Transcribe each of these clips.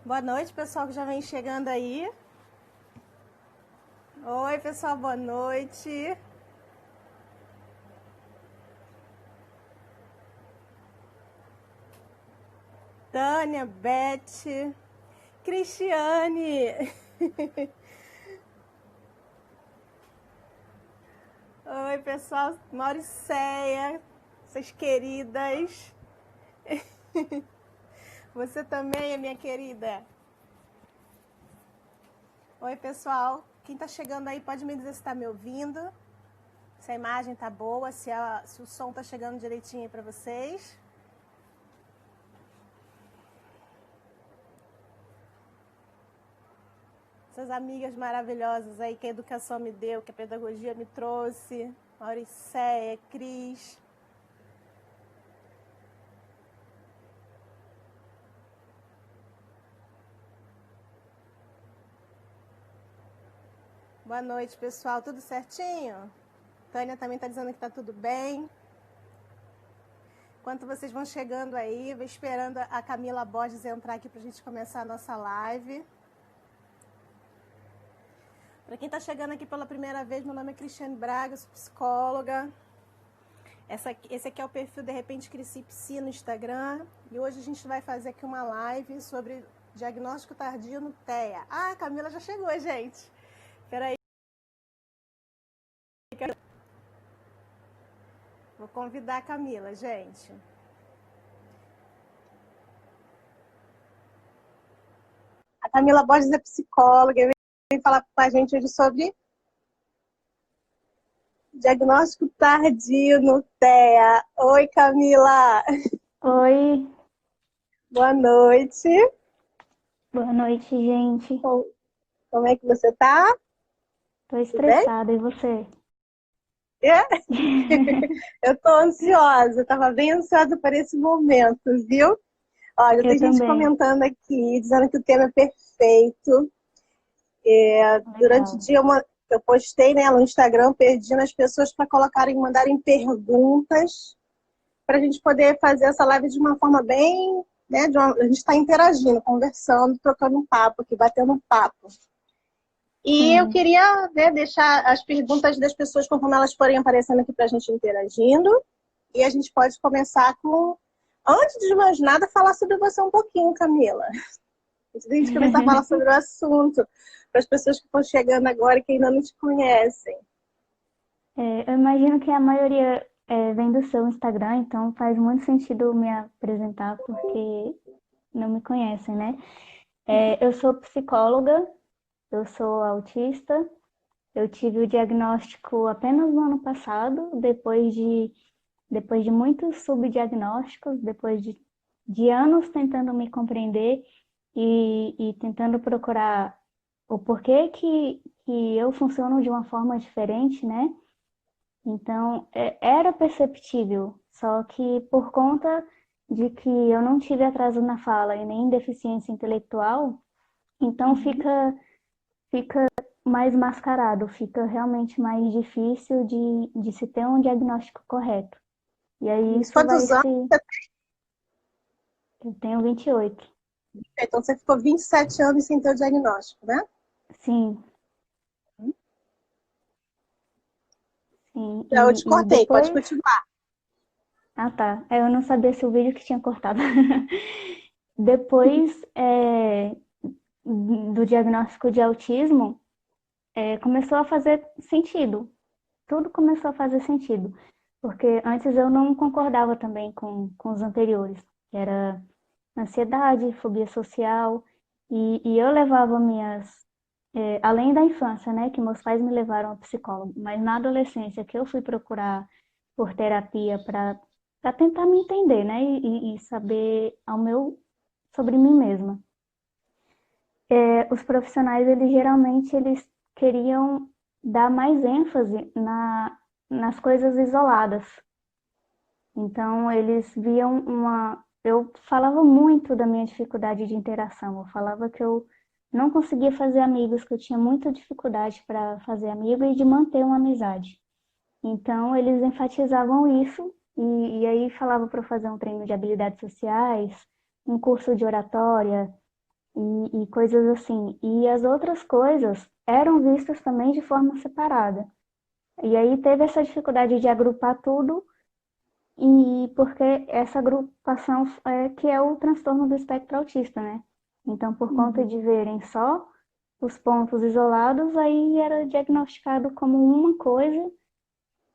Boa noite, pessoal que já vem chegando aí. Oi, pessoal, boa noite. Tânia, Beth, Cristiane. Oi, pessoal, Mauricéia, essas queridas. Você também é minha querida. Oi, pessoal. Quem tá chegando aí pode me dizer se tá me ouvindo, se a imagem tá boa, se o som tá chegando direitinho aí pra vocês. Essas amigas maravilhosas aí que a educação me deu, que a pedagogia me trouxe. Mauricéia, Cris. Boa noite, pessoal. Tudo certinho? Tânia também está dizendo que está tudo bem. Enquanto vocês vão chegando aí, vou esperando a Camila Borges entrar aqui para a gente começar a nossa live. Para quem está chegando aqui pela primeira vez, meu nome é Cristiane Braga, sou psicóloga. Esse aqui é o perfil De Repente Cresci Psi no Instagram. E hoje a gente vai fazer aqui uma live sobre diagnóstico tardio no TEA. Ah, a Camila já chegou, gente. Espera aí. Vou convidar a Camila, gente. A Camila Borges é psicóloga e vem falar com a gente hoje sobre diagnóstico tardio no TEA. Oi, Camila. Oi, Boa noite. boa noite, gente. Como é que você tá? Tô Tudo bem? estressada, e você? É? Eu tô ansiosa, tava bem ansiosa por esse momento, viu? Olha, Eu tem gente também. comentando aqui, dizendo que o tema é perfeito. Durante o Legal. dia eu postei, né, no Instagram, pedindo as pessoas para mandarem perguntas, para a gente poder fazer essa live de uma forma bem, né, a gente está interagindo, conversando, trocando um papo aqui, batendo um papo. E eu Sim. queria, né, deixar as perguntas das pessoas conforme elas forem aparecendo aqui para a gente interagindo. E a gente pode começar com, antes de mais nada, falar sobre você um pouquinho, Camila. Antes de a gente começar a falar sobre o assunto, para as pessoas que estão chegando agora e que ainda não te conhecem. Eu imagino que a maioria vem do seu Instagram, então faz muito sentido me apresentar, porque não me conhecem, né? Eu sou psicóloga, eu sou autista, eu tive o diagnóstico apenas no ano passado, depois de muitos subdiagnósticos, de anos tentando me compreender e tentando procurar o porquê que eu funciono de uma forma diferente, né? Então, era perceptível, só que por conta de que eu não tive atraso na fala e nem deficiência intelectual, então fica mais mascarado, fica realmente mais difícil de se ter um diagnóstico correto. E aí Isso. isso vai Quantos anos? se... Eu tenho 28. Então você ficou 27 anos sem ter o diagnóstico, né? Sim, sim. Eu te E cortei, pode depois. continuar. Ah, tá. Eu não sabia se o vídeo que tinha cortado. Depois do diagnóstico de autismo, começou a fazer sentido. Tudo começou a fazer sentido. Porque antes eu não concordava também com os anteriores, que era ansiedade, fobia social. E eu levava além da infância, né, que meus pais me levaram ao psicólogo, mas na adolescência que eu fui procurar por terapia para tentar me entender, né, e saber sobre mim mesma. Os profissionais, eles queriam dar mais ênfase nas coisas isoladas. Então, eles viam uma. Eu falava muito da minha dificuldade de interação. Eu falava que eu não conseguia fazer amigos, que eu tinha muita dificuldade para fazer amigo e de manter uma amizade. Então, eles enfatizavam isso e aí falava para eu fazer um treino de habilidades sociais, um curso de oratória, e coisas assim. E as outras coisas eram vistas também de forma separada. E aí teve essa dificuldade de agrupar tudo, e porque essa agrupação é que é o transtorno do espectro autista, né? Então, por conta de Uhum. verem só os pontos isolados, aí era diagnosticado como uma coisa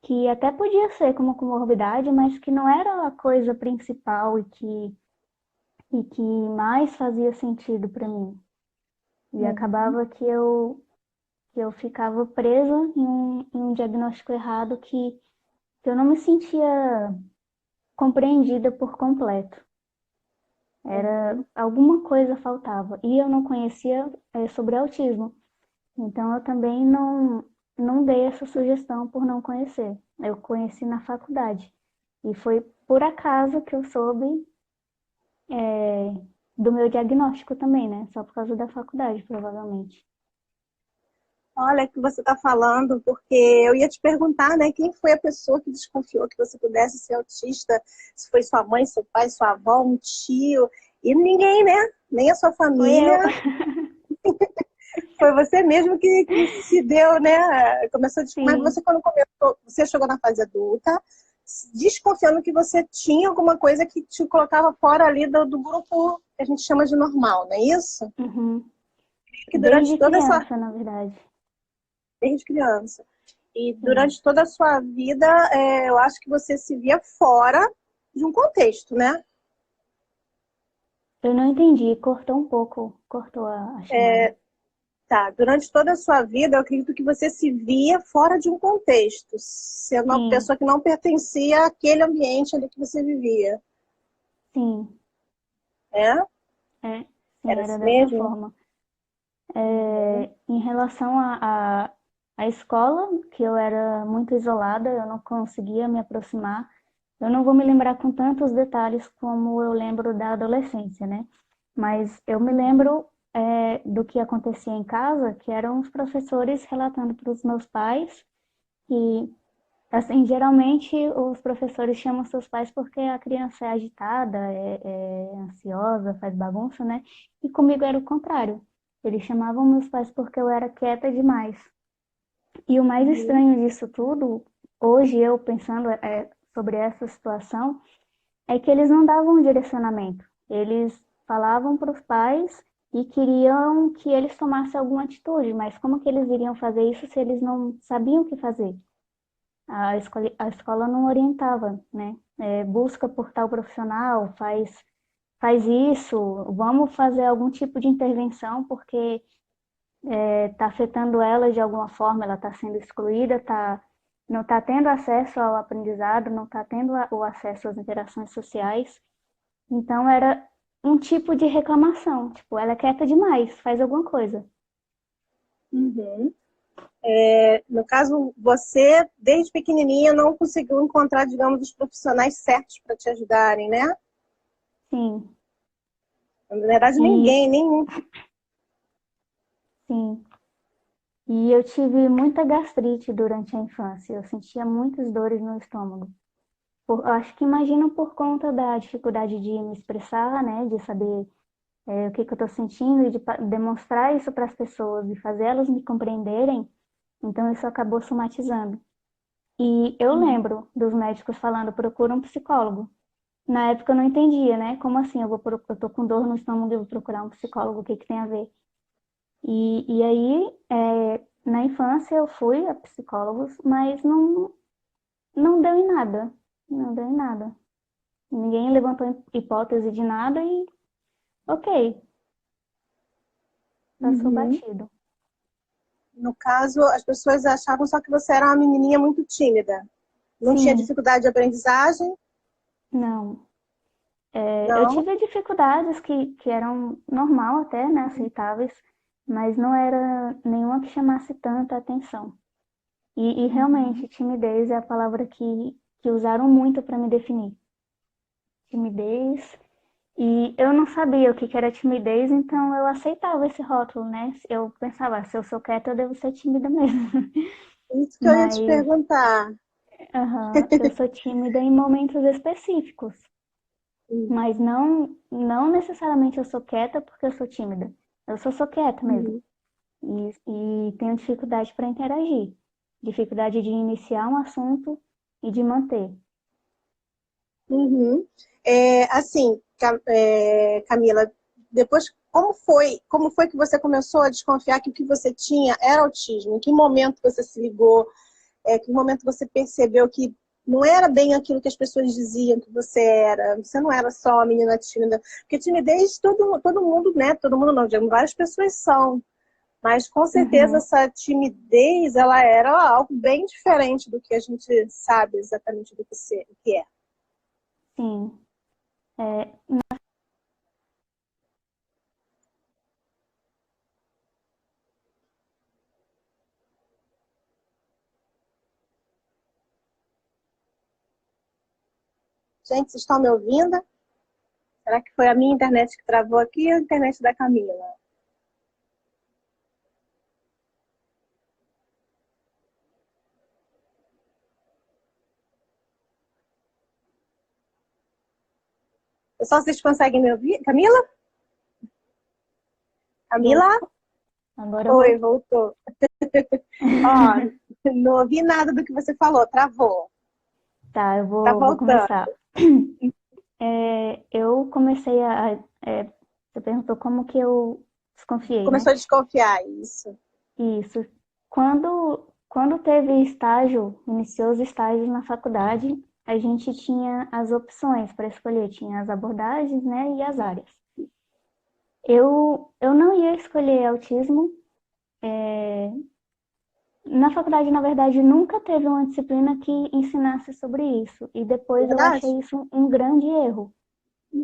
que até podia ser como comorbidade, mas que não era a coisa principal e que mais fazia sentido para mim. E Uhum. acabava que eu ficava presa em um diagnóstico errado que eu não me sentia compreendida por completo. Era Uhum. alguma coisa faltava e eu não conhecia sobre autismo. Então eu também não dei essa sugestão por não conhecer. Eu conheci na faculdade e foi por acaso que eu soube do meu diagnóstico também, né? Só por causa da faculdade, provavelmente. Olha o que você está falando, porque eu ia te perguntar, né, quem foi a pessoa que desconfiou que você pudesse ser autista? Se foi sua mãe, seu pai, sua avó, um tio, e ninguém, né? Nem a sua Foi eu. família. Foi você mesmo que se deu, né? Começou a mas Sim, você quando começou, você chegou na fase adulta, desconfiando que você tinha alguma coisa que te colocava fora ali do grupo que a gente chama de normal, não é isso? uhum. Que durante Desde toda essa criança, na verdade. desde criança. E Sim. durante toda a sua vida, eu acho que você se via fora de um contexto, né? Eu não entendi, cortou um pouco, cortou a chamada. Tá, durante toda a sua vida, eu acredito que você se via fora de um contexto, sendo uma Sim, pessoa que não pertencia àquele ambiente ali que você vivia, sim, né? sim, Era era assim dessa mesmo? forma. Uhum. Em relação à escola, que eu era muito isolada, eu não conseguia me aproximar. Eu não vou me lembrar com tantos detalhes como eu lembro da adolescência, né? Mas eu me Uhum. lembro, do que acontecia em casa, que eram os professores relatando para os meus pais que, assim, geralmente os professores chamam seus pais porque a criança é agitada, é ansiosa, faz bagunça, né? E comigo era o contrário. Eles chamavam meus pais porque eu era quieta demais. E o mais Uhum. estranho disso tudo, hoje eu pensando sobre essa situação, é que eles não davam um direcionamento. Eles falavam para os pais e queriam que eles tomassem alguma atitude, mas como que eles iriam fazer isso se eles não sabiam o que fazer? A escola não orientava, né? Busca por tal profissional, faz isso, vamos fazer algum tipo de intervenção, porque está afetando ela de alguma forma, ela está sendo excluída, não está tendo acesso ao aprendizado, não está tendo o acesso às interações sociais. Então era um tipo de reclamação, tipo, ela é quieta demais, faz alguma coisa. Uhum. No caso, você, desde pequenininha, não conseguiu encontrar, digamos, os profissionais certos para te ajudarem, né? Sim, Na verdade, e ninguém, nenhum. sim. E eu tive muita gastrite durante a infância, eu sentia muitas dores no estômago. Acho que imagino por conta da dificuldade de me expressar, né, de saber o que que eu estou sentindo e de demonstrar isso para as pessoas e fazer elas me compreenderem, então isso acabou somatizando. E eu lembro dos médicos falando, procura um psicólogo. Na época eu não entendia, né? Como assim? Eu tô com dor no estômago e vou procurar um psicólogo, o que que tem a ver? E aí, na infância eu fui a psicólogos, mas não deu em nada. Não deu em nada. Ninguém levantou hipótese de nada e, ok, passou Uhum. batido. No caso, as pessoas achavam só que você era uma menininha muito tímida. Não tinha Sim, dificuldade de aprendizagem? não. Eu Não. tive dificuldades que eram normal até, né, aceitáveis, mas não era nenhuma que chamasse tanta atenção. E Uhum. realmente, timidez é a palavra que usaram muito para me definir. Timidez. E eu não sabia o que que era timidez, então eu aceitava esse rótulo, né? Eu pensava, se eu sou quieta, eu devo ser tímida mesmo. Isso que eu ia te Mas, perguntar. aham, eu sou tímida em momentos específicos. Mas não necessariamente eu sou quieta porque eu sou tímida. Eu sou quieta mesmo. Uhum. E tenho dificuldade para interagir. Dificuldade de iniciar um assunto e de manter. Uhum. Assim, Camila, depois, como foi que você começou a desconfiar que o que você tinha era autismo? Em que momento você se ligou? Que momento você percebeu que não era bem aquilo que as pessoas diziam que você era? Você não era só uma menina tímida. Porque timidez, todo mundo, né? Todo mundo não, digo, várias pessoas são. Mas com certeza Uhum, essa timidez, ela era algo bem diferente do que a gente sabe exatamente o que é. sim. É, Gente, vocês estão me ouvindo? Será que foi a minha internet que travou aqui ou a internet da Camila? Pessoal, vocês conseguem me ouvir? Camila? eu, Camila? agora eu Oi, vou. voltou. Ó, não ouvi nada do que você falou, travou. Tá, eu Tá vou voltando. começar. Eu comecei você perguntou como que eu desconfiei, né? Começou a desconfiar, isso. Isso. Quando teve estágio, iniciou os estágios na faculdade, a gente tinha as opções para escolher, tinha as abordagens, né, e as áreas. Eu não ia escolher autismo. Na faculdade, na verdade, nunca teve uma disciplina que ensinasse sobre isso. E depois eu Verdade? achei isso um grande erro.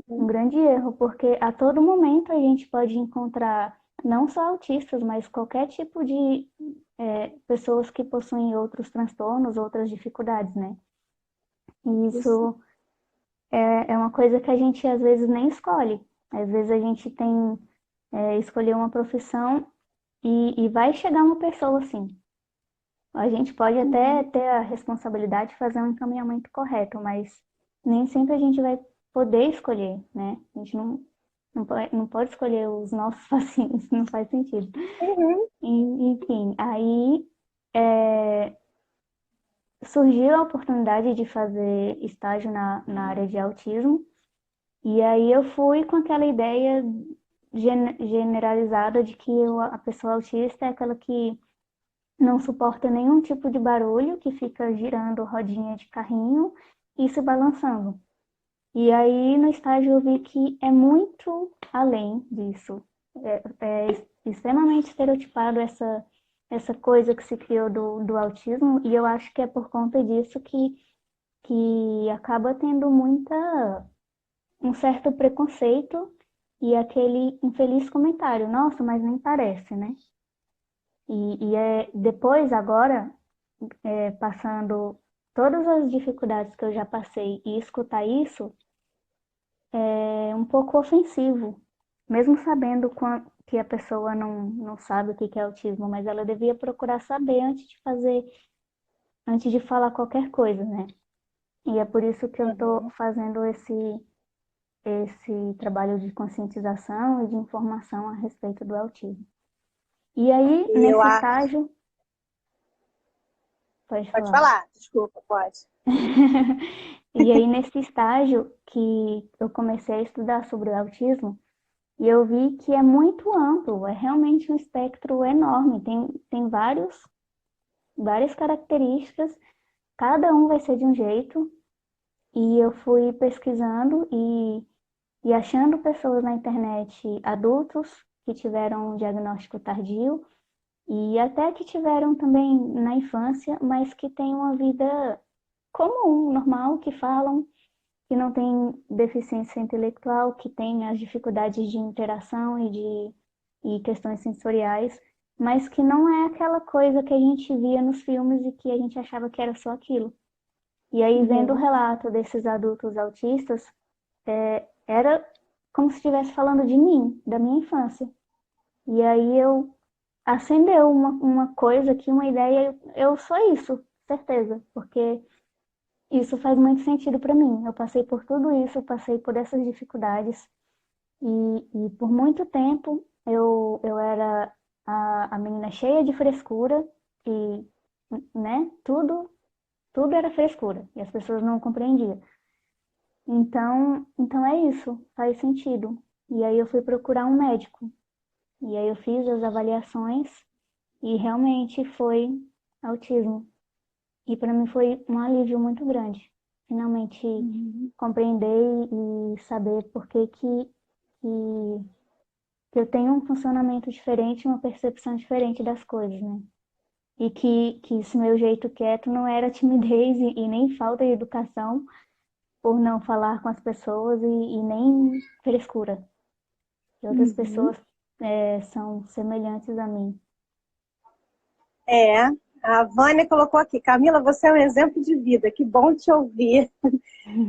Um Uhum. grande erro, porque a todo momento a gente pode encontrar não só autistas, mas qualquer tipo de pessoas que possuem outros transtornos, outras dificuldades, né? E Isso. isso é uma coisa que a gente às vezes nem escolhe. Às vezes a gente tem escolher uma profissão e vai chegar uma pessoa assim. A gente pode até Uhum. ter a responsabilidade de fazer um encaminhamento correto, mas nem sempre a gente vai poder escolher, né? A gente não pode escolher os nossos pacientes, não faz sentido. Uhum. Enfim, aí é, surgiu a oportunidade de fazer estágio na área de autismo, e aí eu fui com aquela ideia generalizada de que a pessoa autista é aquela que não suporta nenhum tipo de barulho, que fica girando rodinha de carrinho e se balançando. E aí no estágio eu vi que é muito além disso. É extremamente estereotipado essa coisa que se criou do autismo, e eu acho que é por conta disso que acaba tendo um certo preconceito e aquele infeliz comentário, nossa, mas nem parece, né? Depois, agora, passando todas as dificuldades que eu já passei e escutar isso, é um pouco ofensivo, mesmo sabendo que a pessoa não sabe o que é autismo, mas ela devia procurar saber antes de falar qualquer coisa, né? E é por isso que eu estou Uhum. fazendo esse trabalho de conscientização e de informação a respeito do autismo. E aí, E eu nesse acho. estágio, pode Pode falar. falar, desculpa, pode. E aí, nesse estágio que eu comecei a estudar sobre o autismo, e eu vi que é muito amplo, é realmente um espectro enorme, tem várias características, cada um vai ser de um jeito, e eu fui pesquisando e achando pessoas na internet, adultos que tiveram um diagnóstico tardio, e até que tiveram também na infância, mas que têm uma vida comum, normal, que falam, que não têm deficiência intelectual, que têm as dificuldades de interação e questões sensoriais, mas que não é aquela coisa que a gente via nos filmes e que a gente achava que era só aquilo. E aí, vendo o Uhum. relato desses adultos autistas, era como se estivesse falando de mim, da minha infância. E aí eu acendeu uma coisa aqui, uma ideia, eu sou isso, certeza, porque isso faz muito sentido para mim. Eu passei por tudo isso, eu passei por essas dificuldades e por muito tempo eu era a menina cheia de frescura e, né, tudo era frescura e as pessoas não compreendiam. Então é isso, faz sentido. E aí eu fui procurar um médico. E aí eu fiz as avaliações e realmente foi autismo. E para mim foi um alívio muito grande. Finalmente Uhum. compreender e saber por que eu tenho um funcionamento diferente, uma percepção diferente das coisas, né? E que esse meu jeito quieto não era timidez e nem falta de educação por não falar com as pessoas e nem frescura. E outras Uhum. pessoas são semelhantes a mim. É, a Vânia colocou aqui, Camila, você é um exemplo de vida, que bom te ouvir.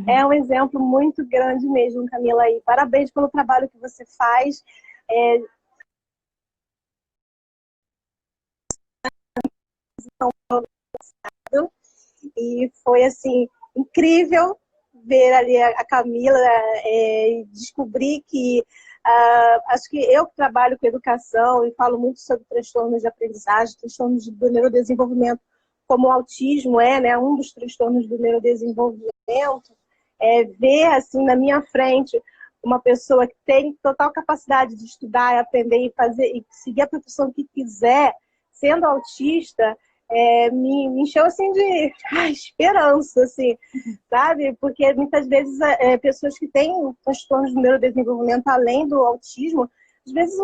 É um exemplo muito grande mesmo, Camila, e parabéns pelo trabalho que você faz. É, e foi assim incrível ver ali a Camila e descobrir que acho que eu que trabalho com educação e falo muito sobre transtornos de aprendizagem, transtornos do neurodesenvolvimento, como o autismo é, né, um dos transtornos do neurodesenvolvimento, ver assim na minha frente uma pessoa que tem total capacidade de estudar, aprender e fazer e seguir a profissão que quiser, sendo autista, me encheu assim de esperança, assim, sabe? Porque muitas vezes pessoas que têm transtornos do neurodesenvolvimento além do autismo, às vezes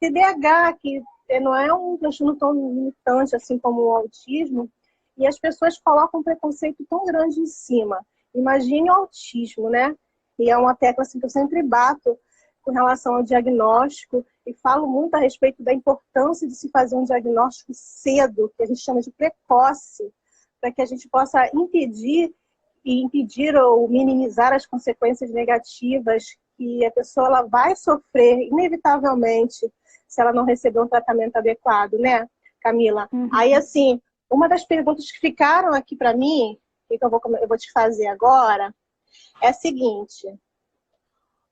TDAH, que não é um transtorno tão limitante assim como o autismo, e as pessoas colocam um preconceito tão grande em cima. Imagine o autismo, né? E é uma tecla assim, que eu sempre bato com relação ao diagnóstico e falo muito a respeito da importância de se fazer um diagnóstico cedo, que a gente chama de precoce, para que a gente possa impedir ou minimizar as consequências negativas que a pessoa ela vai sofrer inevitavelmente se ela não receber um tratamento adequado, né, Camila? Aí, Uhum. assim, uma das perguntas que ficaram aqui para mim, que eu vou te fazer agora, é a seguinte: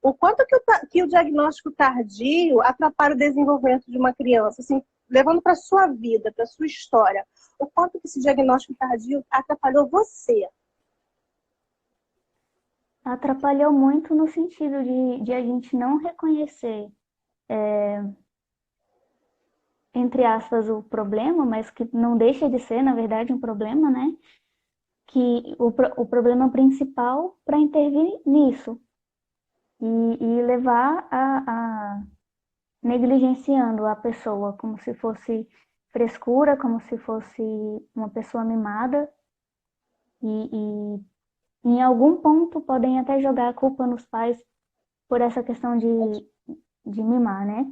o quanto que o diagnóstico tardio atrapalha o desenvolvimento de uma criança, assim, levando para a sua vida, para a sua história, o quanto que esse diagnóstico tardio atrapalhou você? Atrapalhou muito no sentido de a gente não reconhecer, entre aspas, o problema, mas que não deixa de ser, na verdade, um problema, né? Que o problema principal para intervir nisso e levar a negligenciando a pessoa como se fosse frescura, como se fosse uma pessoa mimada e em algum ponto podem até jogar a culpa nos pais por essa questão de mimar, né?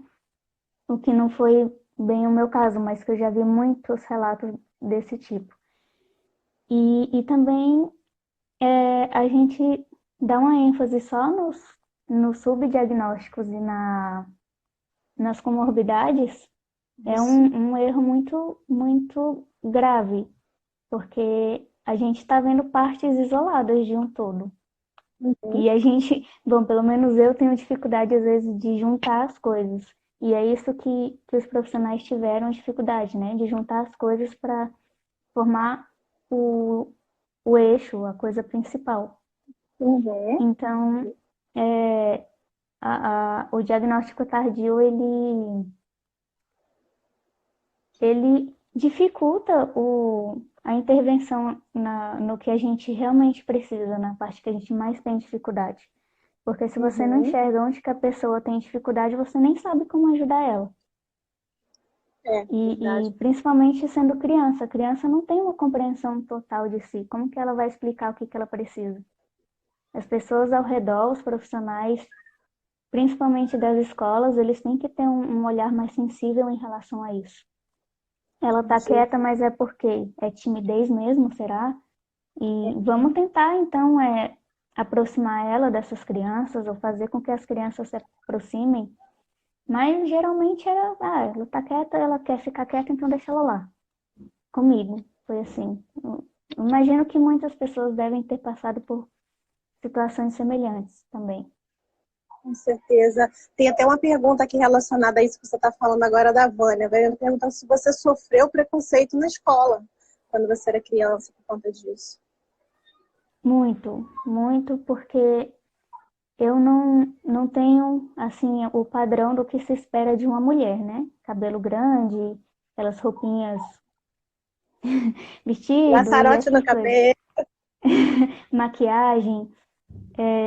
O que não foi bem o meu caso, mas que eu já vi muitos relatos desse tipo. E também a gente dá uma ênfase só nos subdiagnósticos e nas comorbidades, é Isso. um erro muito, muito grave, porque a gente está vendo partes isoladas de um todo. Uhum. E a gente, bom, pelo menos eu tenho dificuldade às vezes de juntar as coisas. E é isso que os profissionais tiveram dificuldade, né? De juntar as coisas para formar o, o eixo, a coisa principal. Uhum. Então, é, o diagnóstico tardio, ele dificulta a intervenção no que a gente realmente precisa, na parte que a gente mais tem dificuldade. Porque se você não Uhum. enxerga onde que a pessoa tem dificuldade, você nem sabe como ajudar ela. É, E verdade. principalmente sendo criança, a criança não tem uma compreensão total de si. Como que ela vai explicar o que que ela precisa? As pessoas ao redor, os profissionais, principalmente das escolas, eles têm que ter um olhar mais sensível em relação a isso. Ela tá Sim. quieta, mas é porque é timidez mesmo, será? E vamos tentar, então, aproximar ela dessas crianças ou fazer com que as crianças se aproximem. Mas geralmente ela tá quieta, ela quer ficar quieta, então deixa ela lá. Comigo, foi assim. Imagino que muitas pessoas devem ter passado por situações semelhantes também. Com certeza. Tem até uma pergunta aqui relacionada a isso que você está falando agora da Vânia. A Vânia perguntando se você sofreu preconceito na escola quando você era criança por conta disso. Muito, muito, porque eu não tenho, assim, o padrão do que se espera de uma mulher, né? Cabelo grande, aquelas roupinhas, vestido e Laçarote no essas coisas. cabelo. Maquiagem,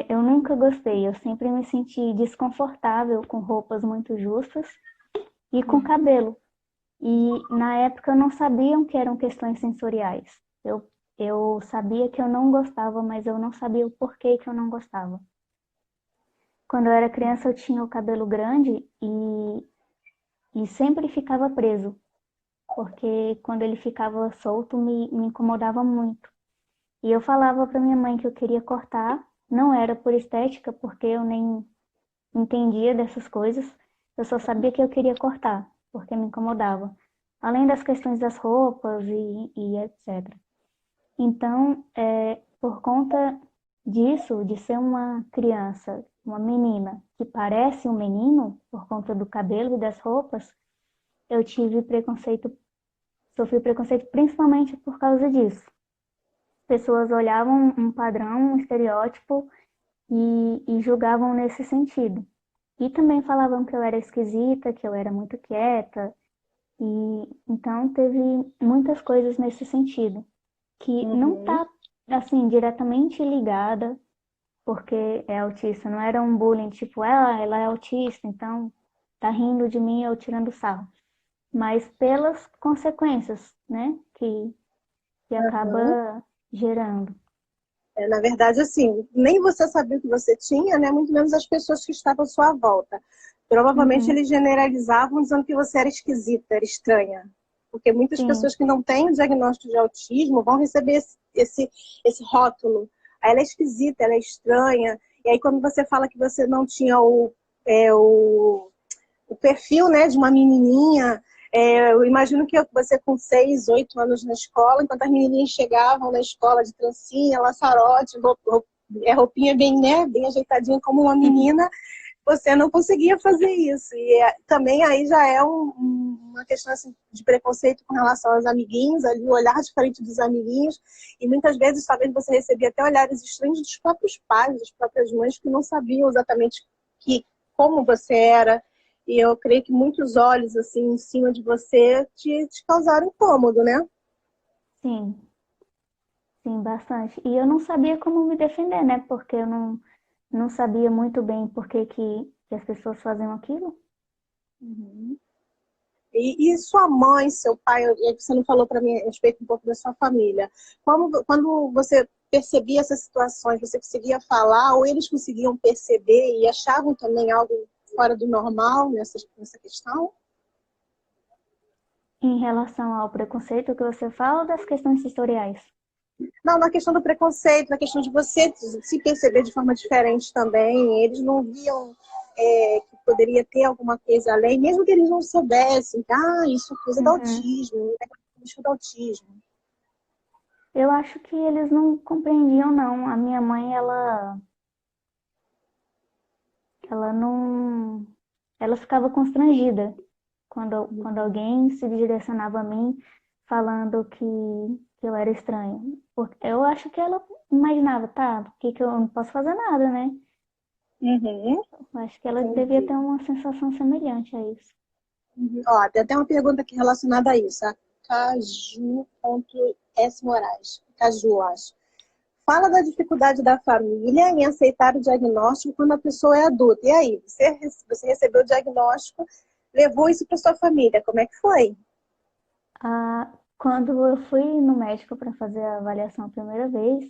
eu nunca gostei. Eu sempre me senti desconfortável com roupas muito justas e com cabelo. E na época eu não sabia que eram questões sensoriais. Eu sabia que eu não gostava, mas eu não sabia o porquê que eu não gostava. Quando eu era criança eu tinha o cabelo grande e sempre ficava preso, porque quando ele ficava solto me incomodava muito. E eu falava para minha mãe que eu queria cortar, não era por estética, porque eu nem entendia dessas coisas, eu só sabia que eu queria cortar, porque me incomodava. Além das questões das roupas e etc. Então, por conta disso, de ser uma criança, uma menina que parece um menino, por conta do cabelo e das roupas, eu tive preconceito, sofri preconceito principalmente por causa disso. Pessoas olhavam um padrão, um estereótipo e julgavam nesse sentido. E também falavam que eu era esquisita, que eu era muito quieta, e então teve muitas coisas nesse sentido, que não Uhum. está assim diretamente ligada porque é autista, não era um bullying tipo, ela é autista, então tá rindo de mim ou tirando sarro, mas pelas consequências, né, que Uhum. acaba gerando. Na verdade, assim, nem você sabia o que você tinha, né? Muito menos as pessoas que estavam à sua volta. Provavelmente Uhum, eles generalizavam dizendo que você era esquisita, era estranha. Porque muitas sim, pessoas que não têm o diagnóstico de autismo vão receber esse rótulo. Aí ela é esquisita, ela é estranha. E aí quando você fala que você não tinha é, o o perfil, né, de uma menininha. Eu imagino que você com 6, 8 anos na escola, enquanto as menininhas chegavam na escola de trancinha, laçarote, roupinha bem, né, bem ajeitadinha como uma menina, você não conseguia fazer isso. E também aí já é uma questão assim, de preconceito com relação aos amiguinhos, ali, o olhar diferente dos amiguinhos. E muitas vezes talvez você recebia até olhares estranhos dos próprios pais, das próprias mães, que não sabiam exatamente como você era. E eu creio que muitos olhos assim em cima de você te causaram incômodo, né? sim, sim, bastante. E eu não sabia como me defender, né, porque eu não sabia muito bem por que as pessoas faziam aquilo. Uhum. E sua mãe, seu pai, você não falou para mim a respeito um pouco da sua família. Quando você percebia essas situações, você conseguia falar ou eles conseguiam perceber e achavam também algo fora do normal nessa questão? Em relação ao preconceito que você fala das questões sensoriais. Não, na questão do preconceito, na questão de você se perceber de forma diferente também, eles não viam que poderia ter alguma coisa além, mesmo que eles não soubessem, isso é coisa do Uhum. autismo, é coisa do autismo. Eu acho que eles não compreendiam, não. A minha mãe, ela não, ela ficava constrangida quando alguém se direcionava a mim falando que eu era estranha. Porque eu acho que ela imaginava, tá, que eu não posso fazer nada, né? Uhum, Eu acho que ela devia entendi. ter uma sensação semelhante a isso. Uhum. Ó, tem até uma pergunta aqui relacionada a isso. A Caju.s Moraes. Caju, acho. Fala da dificuldade da família em aceitar o diagnóstico quando a pessoa é adulta. E aí, você recebeu o diagnóstico, levou isso para sua família. Como é que foi? Quando eu fui no médico para fazer a avaliação a primeira vez,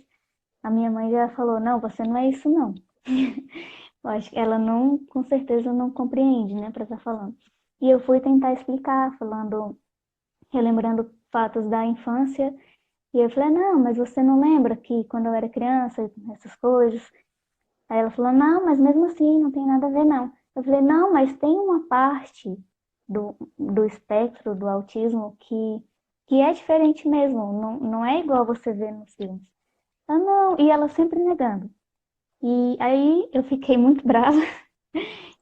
a minha mãe já falou, não, você não é isso não. Eu acho que ela não, com certeza não compreende, né, para estar falando. E eu fui tentar explicar, falando, relembrando fatos da infância, e eu falei, não, mas você não lembra que quando eu era criança, essas coisas? Aí ela falou, não, mas mesmo assim, não tem nada a ver, não. Eu falei, não, mas tem uma parte do espectro do autismo que é diferente mesmo, não é igual você vê nos filmes. Ah, não, e ela sempre negando. E aí eu fiquei muito brava.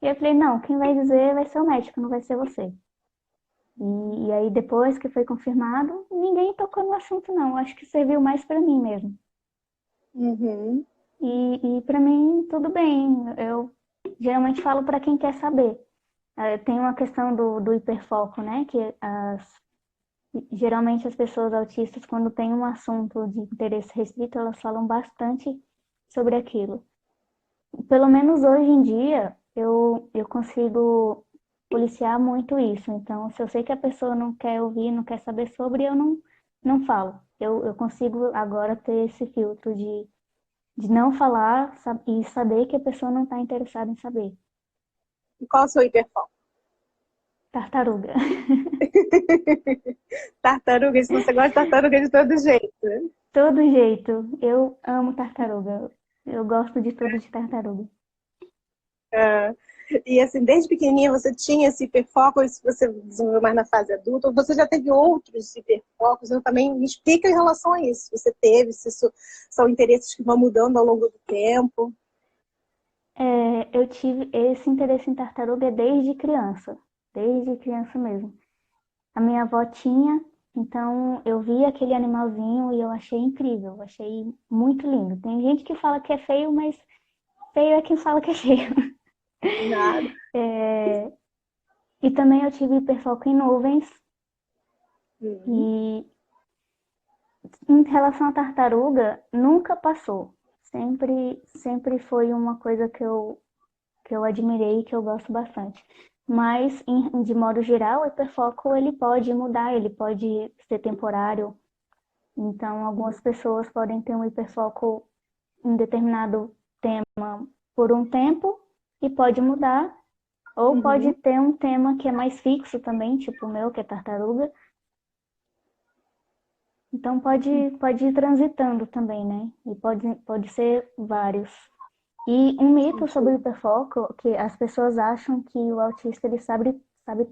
E eu falei, não, quem vai dizer vai ser o médico, não vai ser você. E aí depois que foi confirmado, ninguém tocou no assunto não. Acho que serviu mais para mim mesmo. Uhum. E para mim tudo bem. Eu geralmente falo para quem quer saber. Tem uma questão do hiperfoco, né? Que geralmente as pessoas autistas, quando tem um assunto de interesse restrito, elas falam bastante sobre aquilo. Pelo menos hoje em dia, eu consigo policiar muito isso. Então, se eu sei que a pessoa não quer ouvir, não quer saber sobre, eu não falo. Eu consigo agora ter esse filtro de não falar e saber que a pessoa não está interessada em saber. E qual é o seu hiperfoco? Tartaruga. Tartaruga, se você gosta de tartaruga de todo jeito. Todo jeito. Eu amo tartaruga. Eu gosto de tudo de tartaruga. Ah, e assim, desde pequenininha você tinha esse hiperfoco, ou isso você desenvolveu mais na fase adulta, ou você já teve outros hiperfocos? Eu também me explica em relação a isso. Você teve, se isso são interesses que vão mudando ao longo do tempo. Eu tive esse interesse em tartaruga desde criança mesmo. A minha avó tinha, então eu vi aquele animalzinho e eu achei incrível, achei muito lindo. Tem gente que fala que é feio, mas feio é quem fala que é feio. Nada. E também eu tive hiperfoco em nuvens. Uhum. E em relação à tartaruga, nunca passou. Sempre foi uma coisa que eu admirei e que eu gosto bastante. Mas, de modo geral, o hiperfoco ele pode mudar, ele pode ser temporário. Então, algumas pessoas podem ter um hiperfoco em determinado tema por um tempo e pode mudar, ou pode Uhum. ter um tema que é mais fixo também, tipo o meu, que é tartaruga. Então, pode ir transitando também, né? E pode ser vários. E um mito sobre o Entendi. hiperfoco, que as pessoas acham que o autista ele sabe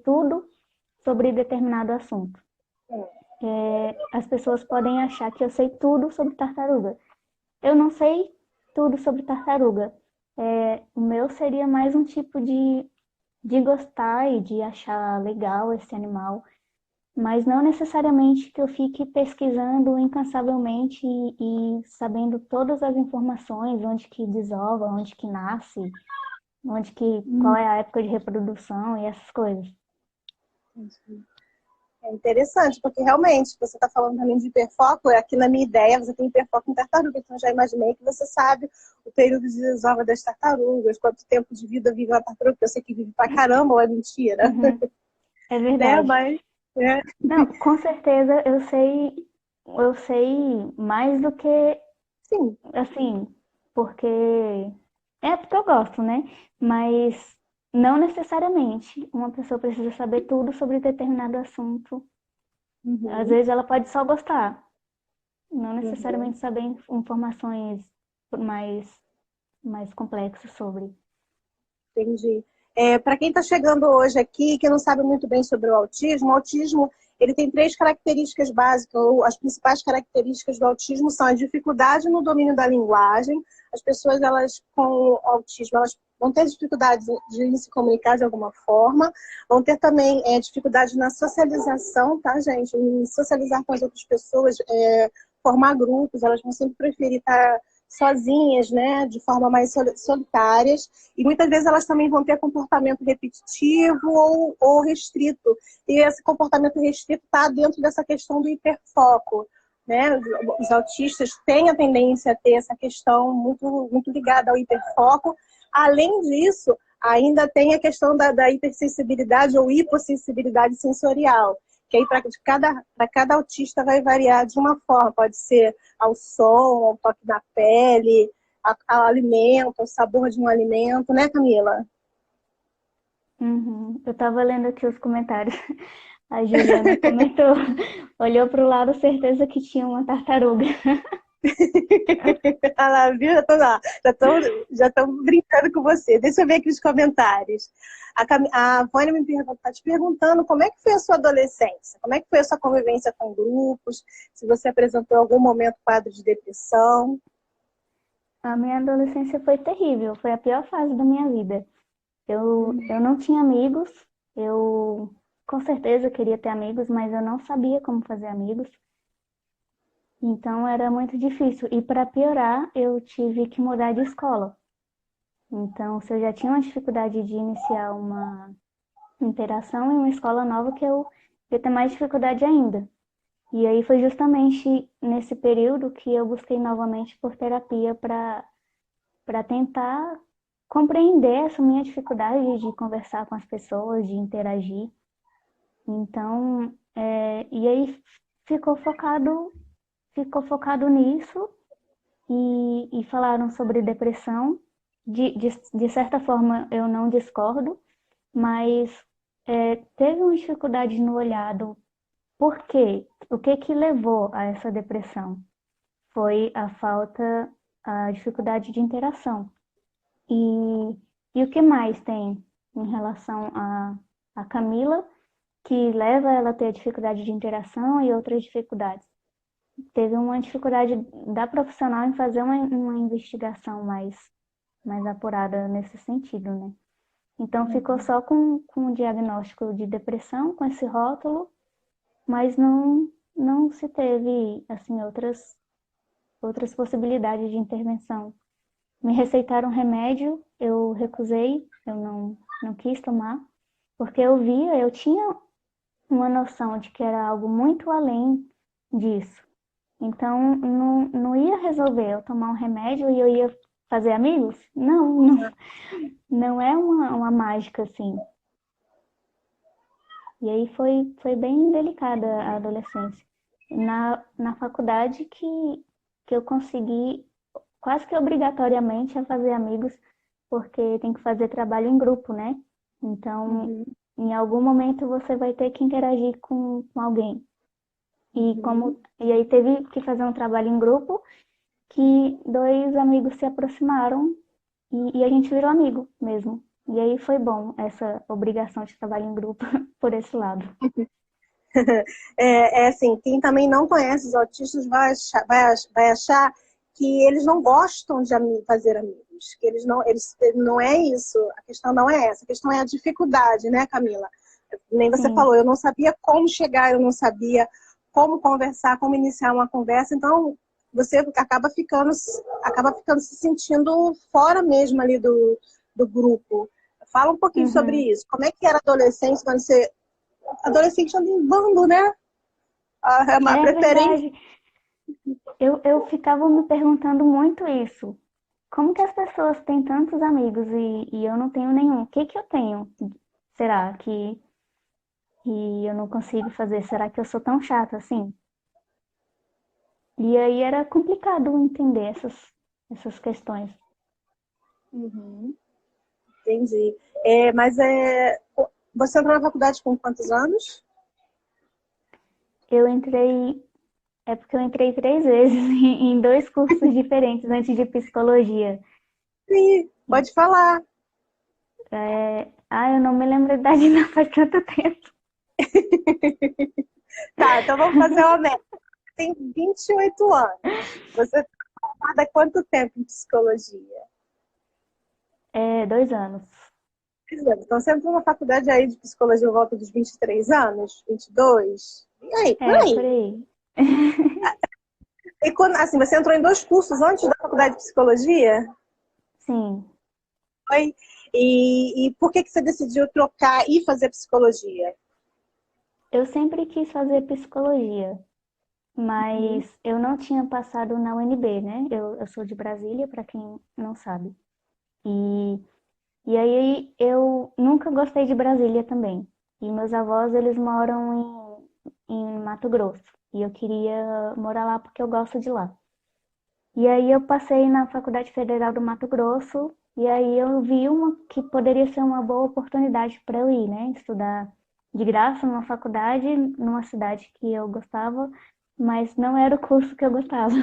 tudo sobre determinado assunto. As pessoas podem achar que eu sei tudo sobre tartaruga. Eu não sei tudo sobre tartaruga. O meu seria mais um tipo de gostar e de achar legal esse animal, mas não necessariamente que eu fique pesquisando incansavelmente e sabendo todas as informações, onde que desova, onde que nasce, qual Hum, é a época de reprodução e essas coisas. entendi. É interessante, porque realmente você está falando também de hiperfoco, aqui na minha ideia você tem hiperfoco em tartaruga, então eu já imaginei que você sabe o período de desova das tartarugas, quanto tempo de vida vive uma tartaruga, porque eu sei que vive pra caramba, ou é mentira, Uhum, é né? verdade. Mas, é, Não, com certeza eu sei mais do que, sim. assim, porque porque eu gosto, né? Mas não necessariamente uma pessoa precisa saber tudo sobre determinado assunto. Às Uhum, vezes ela pode só gostar, não uhum, necessariamente saber informações mais, mais complexas sobre. entendi. É, para quem está chegando hoje aqui, que não sabe muito bem sobre o autismo ele tem três características básicas, ou as principais características do autismo são a dificuldade no domínio da linguagem. As pessoas elas com autismo elas vão ter dificuldades de se comunicar de alguma forma, vão ter também dificuldade na socialização, tá, gente? Em socializar com as outras pessoas, formar grupos, elas vão sempre preferir estar sozinhas, né, de forma mais solitárias, e muitas vezes elas também vão ter comportamento repetitivo ou restrito, e esse comportamento restrito está dentro dessa questão do hiperfoco, né? Os autistas têm a tendência a ter essa questão muito, muito ligada ao hiperfoco. Além disso, ainda tem a questão da hipersensibilidade ou hipossensibilidade sensorial, que aí para cada autista vai variar de uma forma, pode ser ao som, ao toque da pele, ao alimento, ao sabor de um alimento, né, Camila? Uhum. Eu estava lendo aqui os comentários. A Juliana comentou, olhou para o lado, certeza que tinha uma tartaruga. Olha lá, viu? Já estão brincando com você. Deixa eu ver aqui os comentários. A Vânia tá te perguntando como é que foi a sua adolescência, como é que foi a sua convivência com grupos, se você apresentou em algum momento quadro de depressão. A minha adolescência foi terrível, foi a pior fase da minha vida. Eu não tinha amigos, eu com certeza queria ter amigos, mas eu não sabia como fazer amigos. Então era muito difícil. E para piorar, eu tive que mudar de escola. Então, se eu já tinha uma dificuldade de iniciar uma interação em uma escola nova, que eu ia ter mais dificuldade ainda. E aí foi justamente nesse período que eu busquei novamente por terapia para tentar compreender essa minha dificuldade de conversar com as pessoas, de interagir. Então, e aí ficou focado nisso e falaram sobre depressão. De certa forma, eu não discordo, mas teve uma dificuldade no olhado. Por quê? O que que levou a essa depressão? Foi a dificuldade de interação. E o que mais tem em relação a Camila, que leva ela a ter dificuldade de interação e outras dificuldades? Teve uma dificuldade da profissional em fazer uma investigação mais apurada nesse sentido, né? Então ficou só com o diagnóstico de depressão, com esse rótulo, mas não se teve assim outras possibilidades de intervenção. Me receitaram remédio, eu recusei, eu não quis tomar, porque eu tinha uma noção de que era algo muito além disso. Então, não ia resolver eu tomar um remédio e eu ia fazer amigos? Não é uma mágica assim. E aí foi bem delicada a adolescência. Na faculdade que eu consegui quase que obrigatoriamente a fazer amigos, porque tem que fazer trabalho em grupo, né? Então, em algum momento você vai ter que interagir com alguém. E aí teve que fazer um trabalho em grupo que dois amigos se aproximaram e a gente virou amigo mesmo. E aí foi bom essa obrigação de trabalho em grupo por esse lado. É assim, quem também não conhece os autistas vai achar que eles não gostam de fazer amigos, que eles não é isso, a questão não é essa, a questão é a dificuldade, né, Camila? Nem você Sim. falou, eu não sabia como chegar, eu não sabia como conversar, como iniciar uma conversa, então você acaba ficando se sentindo fora mesmo ali do grupo. Fala um pouquinho sobre Uhum. isso. Como é que era a adolescência quando você... Adolescente anda em bando, né? É uma É preferência. verdade. Eu ficava me perguntando muito isso. Como que as pessoas têm tantos amigos e eu não tenho nenhum? O que que eu tenho? Será que eu não consigo fazer? Será que eu sou tão chata assim? E aí era complicado entender essas questões. Uhum, entendi. Você entrou na faculdade com quantos anos? Eu entrei, é porque eu entrei 3 vezes em dois cursos diferentes antes de psicologia. Sim, pode falar. Eu não me lembro a idade não faz tanto tempo. Tá, então vamos fazer uma meta. Tem 28 anos. Você está formada há quanto tempo em psicologia? 2 anos. 2 anos. Então você entrou na faculdade aí de psicologia em volta dos 23 anos? 22? E aí, por Por aí. aí. E quando, assim, você entrou em 2 cursos antes da faculdade de psicologia? Sim. Foi? E por que você decidiu trocar e fazer psicologia? Eu sempre quis fazer psicologia, Uhum. mas eu não tinha passado na UNB, né? Eu sou de Brasília, para quem não sabe. E, e aí eu nunca gostei de Brasília também. E meus avós, eles moram em Mato Grosso. E eu queria morar lá porque eu gosto de lá. E aí eu passei na Faculdade Federal do Mato Grosso, e aí eu vi uma que poderia ser uma boa oportunidade para eu ir, né? Estudar de graça numa faculdade, numa cidade que eu gostava, mas não era o curso que eu gostava.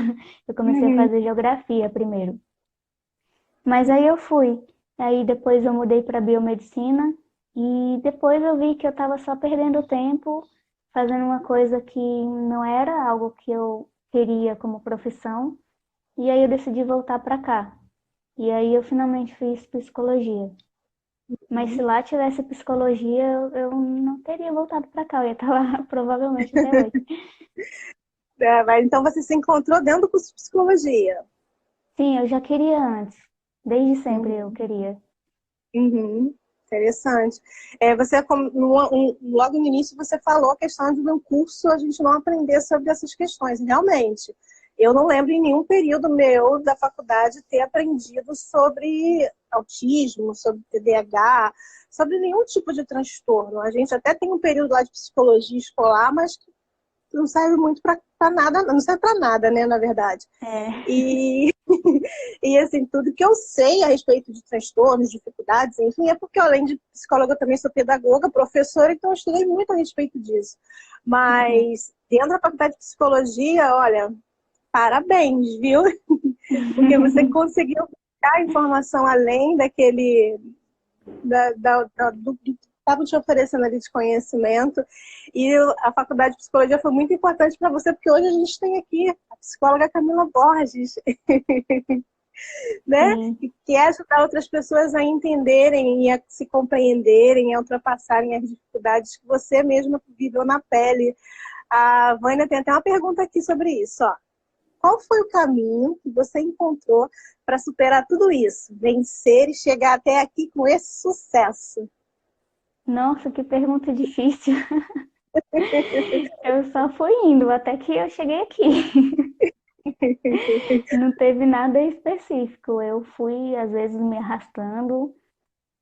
Eu comecei a Uhum. fazer geografia primeiro. Mas aí eu fui. Aí depois eu mudei para biomedicina e depois eu vi que eu estava só perdendo tempo fazendo uma coisa que não era algo que eu queria como profissão. E aí eu decidi voltar para cá. E aí eu finalmente fiz psicologia. Mas se lá tivesse psicologia, eu não teria voltado para cá. Eu ia estar lá provavelmente até hoje. Mas então você se encontrou dentro do curso de psicologia. Sim, eu já queria antes. Desde sempre eu Uhum. queria. Uhum. Interessante. Você, logo no início, você falou a questão de um curso a gente não aprender sobre essas questões. Realmente, eu não lembro em nenhum período meu da faculdade ter aprendido sobre autismo, sobre TDAH, sobre nenhum tipo de transtorno. A gente até tem um período lá de psicologia escolar, mas que não serve muito para nada, não serve para nada, né, na verdade. É, E, e assim, tudo que eu sei a respeito de transtornos, dificuldades, enfim, é porque além de psicóloga, eu também sou pedagoga, professora, então eu estudei muito a respeito disso. uhum. Mas dentro da faculdade de psicologia, olha, parabéns, viu? Porque você conseguiu buscar informação além daquele do que estavam te oferecendo ali de conhecimento. E a faculdade de psicologia foi muito importante para você, porque hoje a gente tem aqui a psicóloga Camila Borges, né? Sim. Que quer ajudar outras pessoas a entenderem e a se compreenderem, a ultrapassarem as dificuldades que você mesma viveu na pele. A Vânia tem até uma pergunta aqui sobre isso, ó. Qual foi o caminho que você encontrou para superar tudo isso, vencer e chegar até aqui com esse sucesso? Nossa, que pergunta difícil. Eu só fui indo até que eu cheguei aqui. Não teve nada específico. Eu fui, às vezes, me arrastando,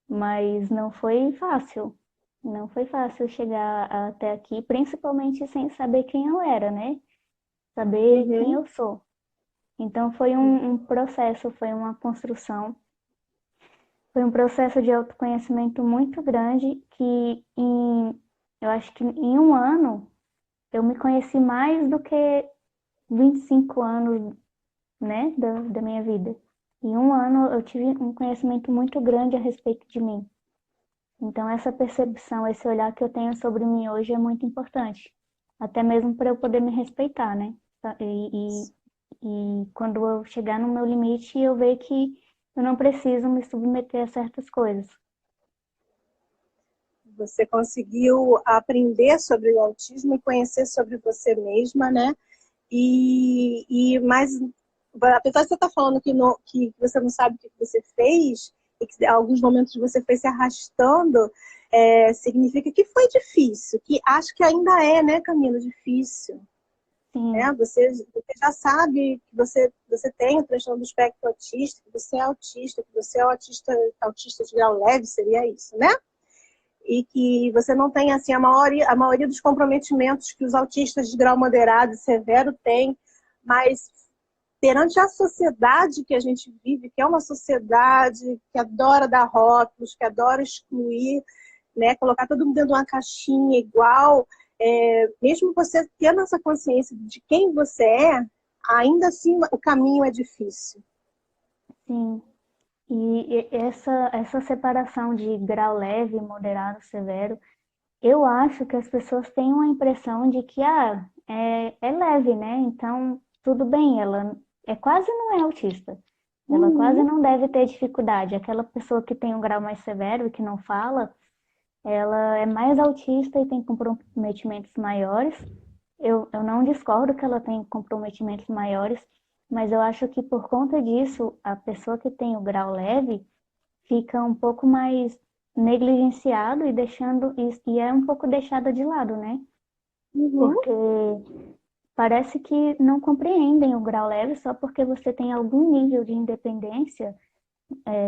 mas não foi fácil. Não foi fácil chegar até aqui, principalmente sem saber quem eu era, né? Saber quem Uhum. eu sou. Então foi um processo, foi uma construção, foi um processo de autoconhecimento muito grande que eu acho que em um ano eu me conheci mais do que 25 anos, né, da minha vida. Em um ano eu tive um conhecimento muito grande a respeito de mim. Então essa percepção, esse olhar que eu tenho sobre mim hoje é muito importante. Até mesmo para eu poder me respeitar, né? E quando eu chegar no meu limite, eu ver que eu não preciso me submeter a certas coisas. Você conseguiu aprender sobre o autismo e conhecer sobre você mesma, né? Mas, apesar de você estar falando que você não sabe o que você fez, e que em alguns momentos você foi se arrastando, significa que foi difícil, que acho que ainda é, né, Camila, difícil. Né? Sim, Você já sabe que você tem o transtorno do espectro autista, que você é autista, que você é autista de grau leve, seria isso, né? E que você não tem assim a maioria dos comprometimentos que os autistas de grau moderado e severo têm, mas perante a sociedade que a gente vive, que é uma sociedade que adora dar rótulos, que adora excluir, né, colocar todo mundo dentro de uma caixinha igual, mesmo você tendo essa consciência de quem você é, ainda assim o caminho é difícil. sim. E essa separação de grau leve, moderado, severo, eu acho que as pessoas têm uma impressão de que é leve, né? Então, tudo bem, ela quase não é autista. Ela quase Uhum, não deve ter dificuldade. Aquela pessoa que tem um grau mais severo e que não fala, ela é mais autista e tem comprometimentos maiores. Eu não discordo que ela tem comprometimentos maiores, mas eu acho que por conta disso, a pessoa que tem o grau leve fica um pouco mais negligenciado e é um pouco deixada de lado, né? uhum, Porque parece que não compreendem o grau leve só porque você tem algum nível de independência,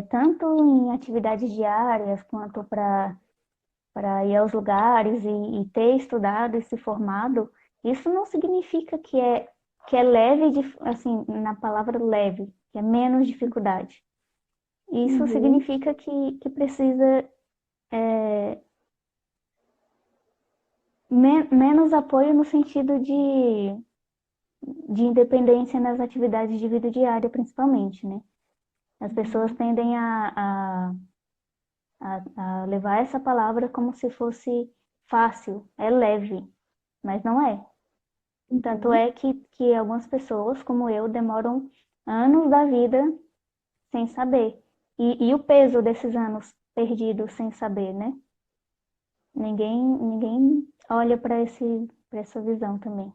tanto em atividades diárias quanto para ir aos lugares e ter estudado e se formado. Isso não significa que é leve, assim, na palavra leve, que é menos dificuldade. Isso uhum. significa que precisa menos apoio no sentido de de independência nas atividades de vida diária, principalmente, né? As pessoas tendem a levar essa palavra como se fosse fácil, é leve, mas não é. Tanto é que algumas pessoas, como eu, demoram anos da vida sem saber. E o peso desses anos perdidos sem saber, né? Ninguém olha para essa visão também.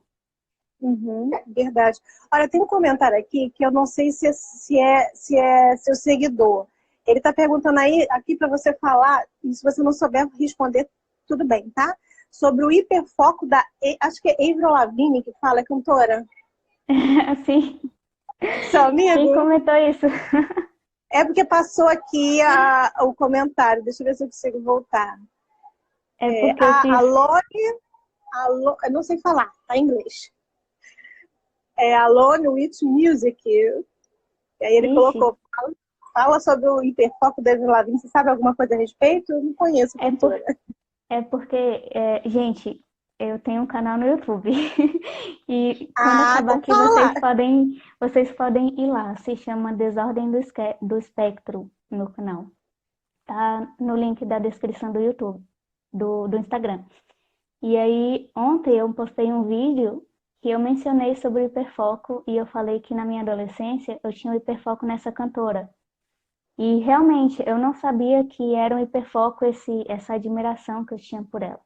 Verdade. Olha, tem um comentário aqui que eu não sei se é seu seguidor. Ele está perguntando aí aqui para você falar, e se você não souber responder, tudo bem, tá? Sobre o hiperfoco acho que é Avril Lavigne que fala, é cantora. Assim, Seu amigo? quem comentou isso? É porque passou aqui o comentário. Deixa eu ver se eu consigo voltar. É porque eu fiz... Eu não sei falar, tá em inglês. É Alone with Music. E aí ele colocou, fala sobre o hiperfoco da Avril Lavigne. Você sabe alguma coisa a respeito? Eu não conheço a cantora. porque, gente, eu tenho um canal no YouTube. E quando acabar aqui, vocês podem ir lá. Se chama Desordem do Espectro no canal. Tá no link da descrição do YouTube, do Instagram. E aí, ontem eu postei um vídeo que eu mencionei sobre o hiperfoco e eu falei que na minha adolescência eu tinha um hiperfoco nessa cantora. E realmente eu não sabia que era um hiperfoco essa admiração que eu tinha por ela.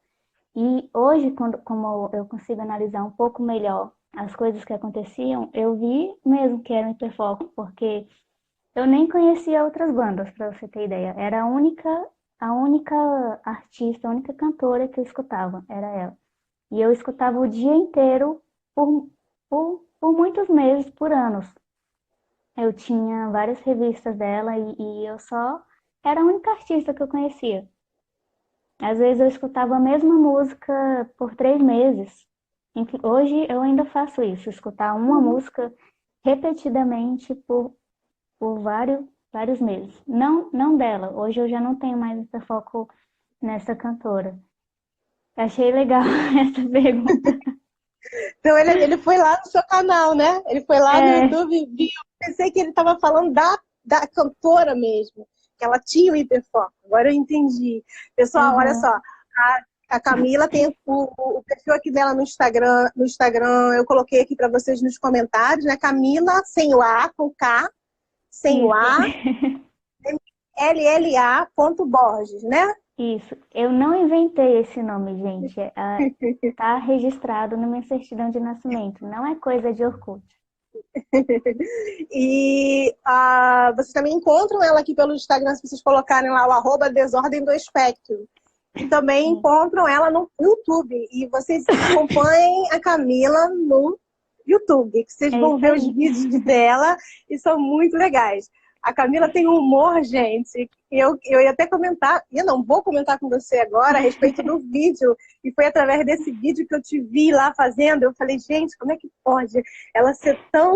E hoje, como eu consigo analisar um pouco melhor as coisas que aconteciam, eu vi mesmo que era um hiperfoco, porque eu nem conhecia outras bandas, para você ter ideia. Era a única artista, a única cantora que eu escutava, era ela. E eu escutava o dia inteiro por muitos meses, por anos. Eu tinha várias revistas dela e eu só era a única artista que eu conhecia. Às vezes eu escutava a mesma música por 3 meses. Hoje eu ainda faço isso, escutar uma música repetidamente por vários meses. Não dela, hoje eu já não tenho mais esse foco nessa cantora. Achei legal essa pergunta. Então ele foi lá no seu canal, né? Ele foi lá no É, YouTube e viu. Pensei que ele estava falando da cantora mesmo, que ela tinha o hiperfoco. Agora eu entendi. Pessoal, olha só. aham, A Camila tem o perfil aqui dela no Instagram. No Instagram eu coloquei aqui para vocês nos comentários, né? Camila, sem o A, com K, sem o isso. A, LLA.Borges, né? Isso, eu não inventei esse nome, gente. Tá registrado na minha certidão de nascimento. Não é coisa de Orkut. E vocês também encontram ela aqui pelo Instagram, se vocês colocarem lá o @Desordem do Espectro. E também Sim. encontram ela no YouTube. E vocês acompanhem a Camila no YouTube, que vocês É vão isso ver os aí. vídeos dela e são muito legais. A Camila tem um humor, gente. Eu ia até comentar, eu não vou comentar com você agora a respeito do vídeo. E foi através desse vídeo que eu te vi lá fazendo. Eu falei, gente, como é que pode ela ser tão.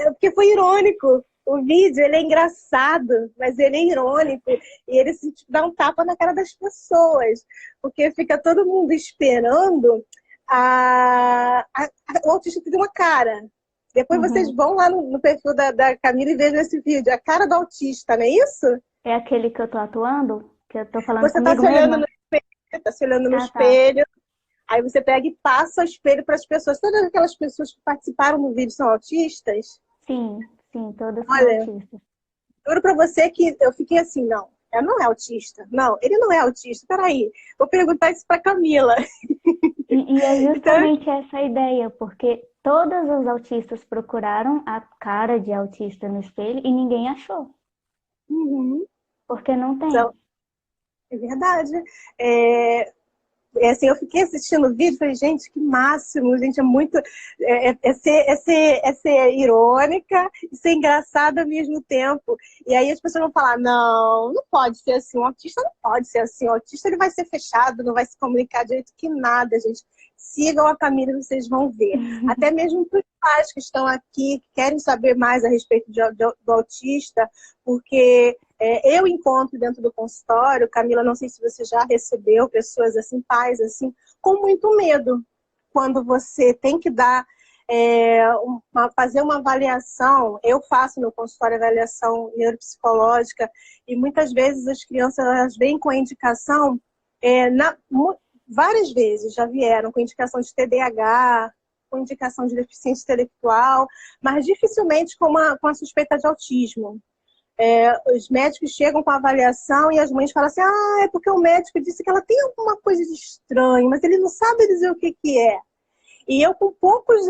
Porque foi irônico. O vídeo, ele é engraçado, mas ele é irônico. E ele se dá um tapa na cara das pessoas. Porque fica todo mundo esperando o autista ter uma cara. Depois vocês Uhum. vão lá no perfil da Camila e vejam esse vídeo. A cara do autista, não é isso? É aquele que eu tô atuando? Que eu tô falando Você está comigo se olhando no mesma? espelho, tá se olhando no Ah, tá. espelho. Aí você pega e passa o espelho para as pessoas. Todas aquelas pessoas que participaram do vídeo são autistas? Sim, todas são Olha, autistas. juro pra você que eu fiquei assim, não, ela não é autista. Não, ele não é autista. Peraí, vou perguntar isso pra Camila. E é Então, justamente essa a ideia, porque todos os autistas procuraram a cara de autista no espelho e ninguém achou, uhum, porque não tem. então, é verdade. Assim, eu fiquei assistindo o vídeo e falei, gente, que máximo, gente, é muito. É ser irônica e ser engraçada ao mesmo tempo. E aí as pessoas vão falar, não pode ser assim, um autista não pode ser assim, o autista ele vai ser fechado, não vai se comunicar direito que nada, gente. Sigam a Camila e vocês vão ver. Até mesmo para os pais que estão aqui, que querem saber mais a respeito do autista, porque eu encontro dentro do consultório, Camila, não sei se você já recebeu pessoas assim, pais assim, com muito medo. quando você tem que dar, fazer uma avaliação. Eu faço no consultório avaliação neuropsicológica e muitas vezes as crianças elas vêm com a indicação, várias vezes já vieram com indicação de TDAH, com indicação de deficiência intelectual, mas dificilmente com a suspeita de autismo. Os médicos chegam com a avaliação e as mães falam assim, é porque o médico disse que ela tem alguma coisa de estranho, mas ele não sabe dizer o que é. E eu com poucas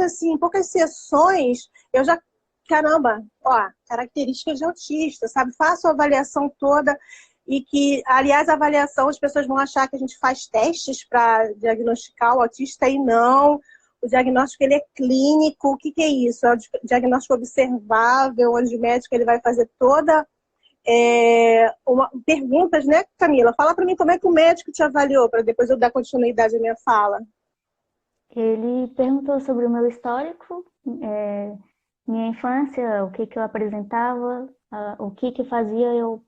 sessões, eu já, caramba, características de autista, sabe? Faço a avaliação toda e que, aliás, a avaliação, as pessoas vão achar que a gente faz testes para diagnosticar o autista e não. O diagnóstico ele é clínico. O que é isso? É o diagnóstico observável, onde o médico ele vai fazer toda perguntas, né, Camila? Fala para mim como é que o médico te avaliou, para depois eu dar continuidade à minha fala. Ele perguntou sobre o meu histórico, minha infância, o que eu apresentava, o que fazia eu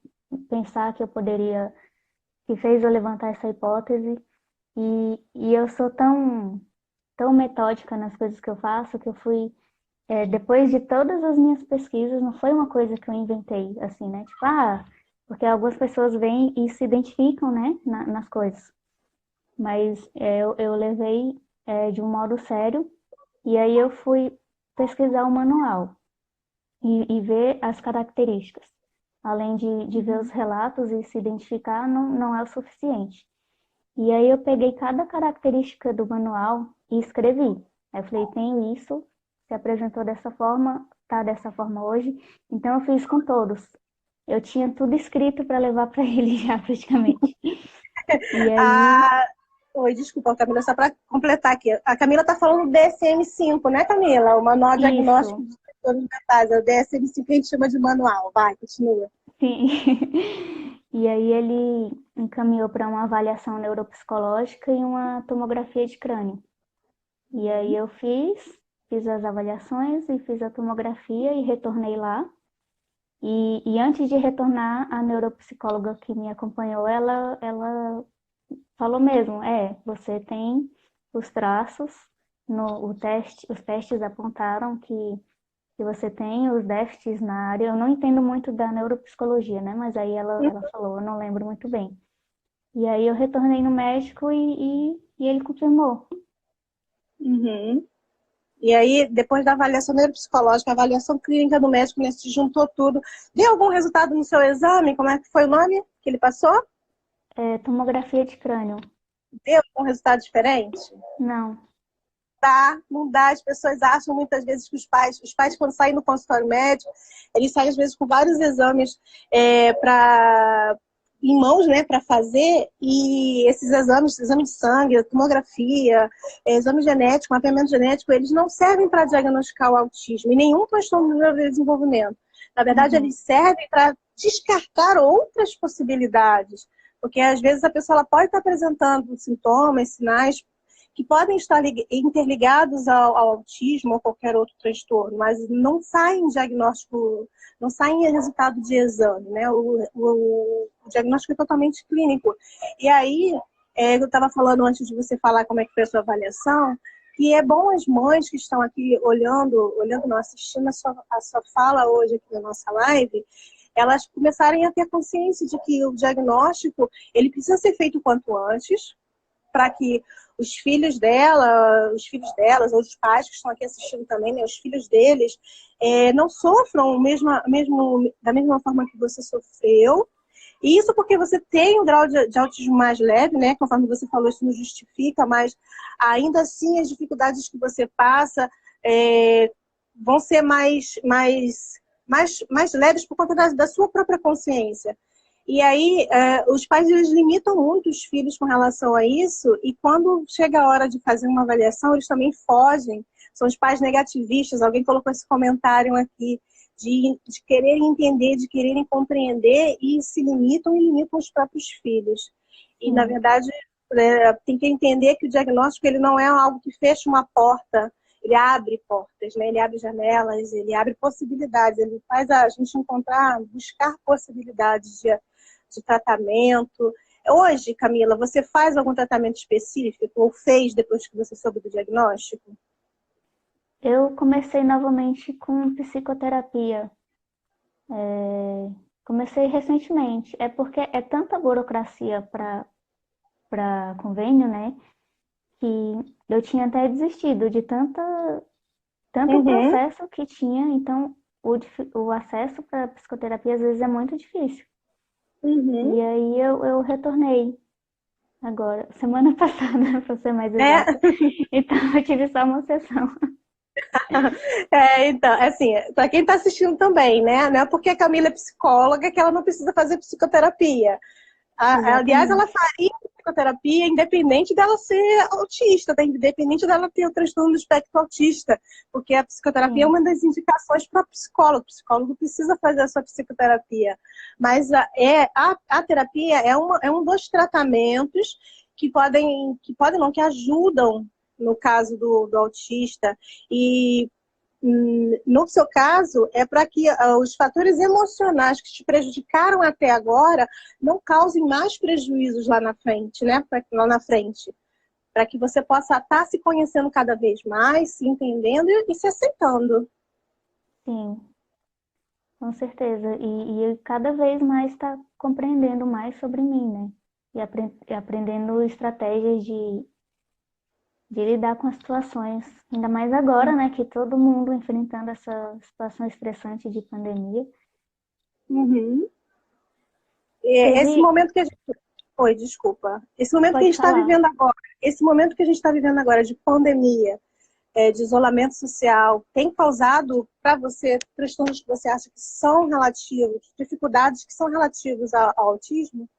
pensar que eu poderia, que fez eu levantar essa hipótese. E eu sou tão metódica nas coisas que eu faço que eu fui, depois de todas as minhas pesquisas, não foi uma coisa que eu inventei, assim, né? Tipo, porque algumas pessoas vêm e se identificam, né, nas coisas. Mas eu levei de um modo sério e aí eu fui pesquisar o manual e ver as características. Além de ver os relatos e se identificar, não é o suficiente. E aí eu peguei cada característica do manual e escrevi. Aí eu falei, tenho isso, se apresentou dessa forma, tá dessa forma hoje. Então eu fiz com todos. Eu tinha tudo escrito para levar para ele já praticamente. E aí... Oi, desculpa, Camila, só para completar aqui. A Camila está falando do DSM-5, né, Camila? O Manual Diagnóstico de Transtornos Mentais. É o DSM-5 que a gente chama de manual. Vai, continua. Sim. E aí ele encaminhou para uma avaliação neuropsicológica e uma tomografia de crânio. E aí eu fiz as avaliações e fiz a tomografia e retornei lá. E antes de retornar, a neuropsicóloga que me acompanhou, ela falou mesmo, você tem os traços, os testes apontaram que você tem os déficits na área. Eu não entendo muito da neuropsicologia, né? Mas aí ela falou, eu não lembro muito bem. E aí eu retornei no médico e ele confirmou. Uhum. E aí, depois da avaliação neuropsicológica, a avaliação clínica do médico, né, se juntou tudo. Deu algum resultado no seu exame? Como é que foi o nome que ele passou? Tomografia de crânio. Deu algum resultado diferente? Não. Não dá. As pessoas acham muitas vezes que os pais quando saem do consultório médico, eles saem às vezes com vários exames em mãos, né, para fazer, e esses exame de sangue, tomografia, exame genético, mapeamento genético, eles não servem para diagnosticar o autismo e nenhum transtorno do neurodesenvolvimento. Na verdade, eles servem para descartar outras possibilidades, porque às vezes a pessoa ela pode estar apresentando sintomas, sinais que podem estar interligados ao autismo ou qualquer outro transtorno, mas não saem diagnóstico, não saem resultado de exame, né? O diagnóstico é totalmente clínico. E aí, eu estava falando antes de você falar como é que foi a sua avaliação, que é bom as mães que estão aqui olhando, não, assistindo a sua fala hoje aqui na nossa live, elas começarem a ter consciência de que o diagnóstico, ele precisa ser feito o quanto antes, para que os filhos delas, ou os pais que estão aqui assistindo também, né, os filhos deles, não sofram da mesma forma que você sofreu. E isso porque você tem um grau de autismo mais leve, né? Conforme você falou, isso não justifica, mas ainda assim as dificuldades que você passa vão ser mais leves por conta da sua própria consciência. E aí, os pais eles limitam muito os filhos com relação a isso, e quando chega a hora de fazer uma avaliação, eles também fogem. São os pais negativistas. Alguém colocou esse comentário aqui, de quererem entender, de quererem compreender, e se limitam e limitam os próprios filhos. E, na verdade, tem que entender que o diagnóstico ele não é algo que fecha uma porta, ele abre portas, né? Ele abre janelas, ele abre possibilidades, ele faz a gente buscar possibilidades de tratamento, Hoje, Camila, você faz algum tratamento específico ou fez depois que você soube do diagnóstico? Eu comecei novamente com psicoterapia. Comecei recentemente. É porque é tanta burocracia para convênio, né? Que eu tinha até desistido de tanto Uhum, processo que tinha. Então, o acesso para psicoterapia às vezes é muito difícil. uhum. E aí eu retornei agora, semana passada, para ser mais É, exata. Então, eu tive só uma sessão. então, assim, para quem está assistindo também, né? Não é porque a Camila é psicóloga que ela não precisa fazer psicoterapia. Aliás, ela Exatamente. faria psicoterapia independente dela ser autista, tá? Independente dela ter o transtorno do espectro autista, porque a psicoterapia é Sim, uma das indicações para psicólogo. O psicólogo precisa fazer a sua psicoterapia. Mas a terapia é um dos tratamentos que podem não, que ajudam no caso do autista. E no seu caso, é para que os fatores emocionais que te prejudicaram até agora não causem mais prejuízos lá na frente, né? Lá na frente. Para que você possa estar se conhecendo cada vez mais, se entendendo e se aceitando. sim, com certeza. E cada vez mais está compreendendo mais sobre mim, né? E aprendendo estratégias de lidar com as situações. Ainda mais agora, né? Que todo mundo enfrentando essa situação estressante de pandemia. Uhum. E esse Teve. momento que a gente. Oi, desculpa. Esse momento que a Pode gente está falar. vivendo agora, esse momento que a gente está vivendo agora de pandemia, de isolamento social, tem causado para você transtornos que você acha que são relativos, dificuldades que são relativos ao autismo?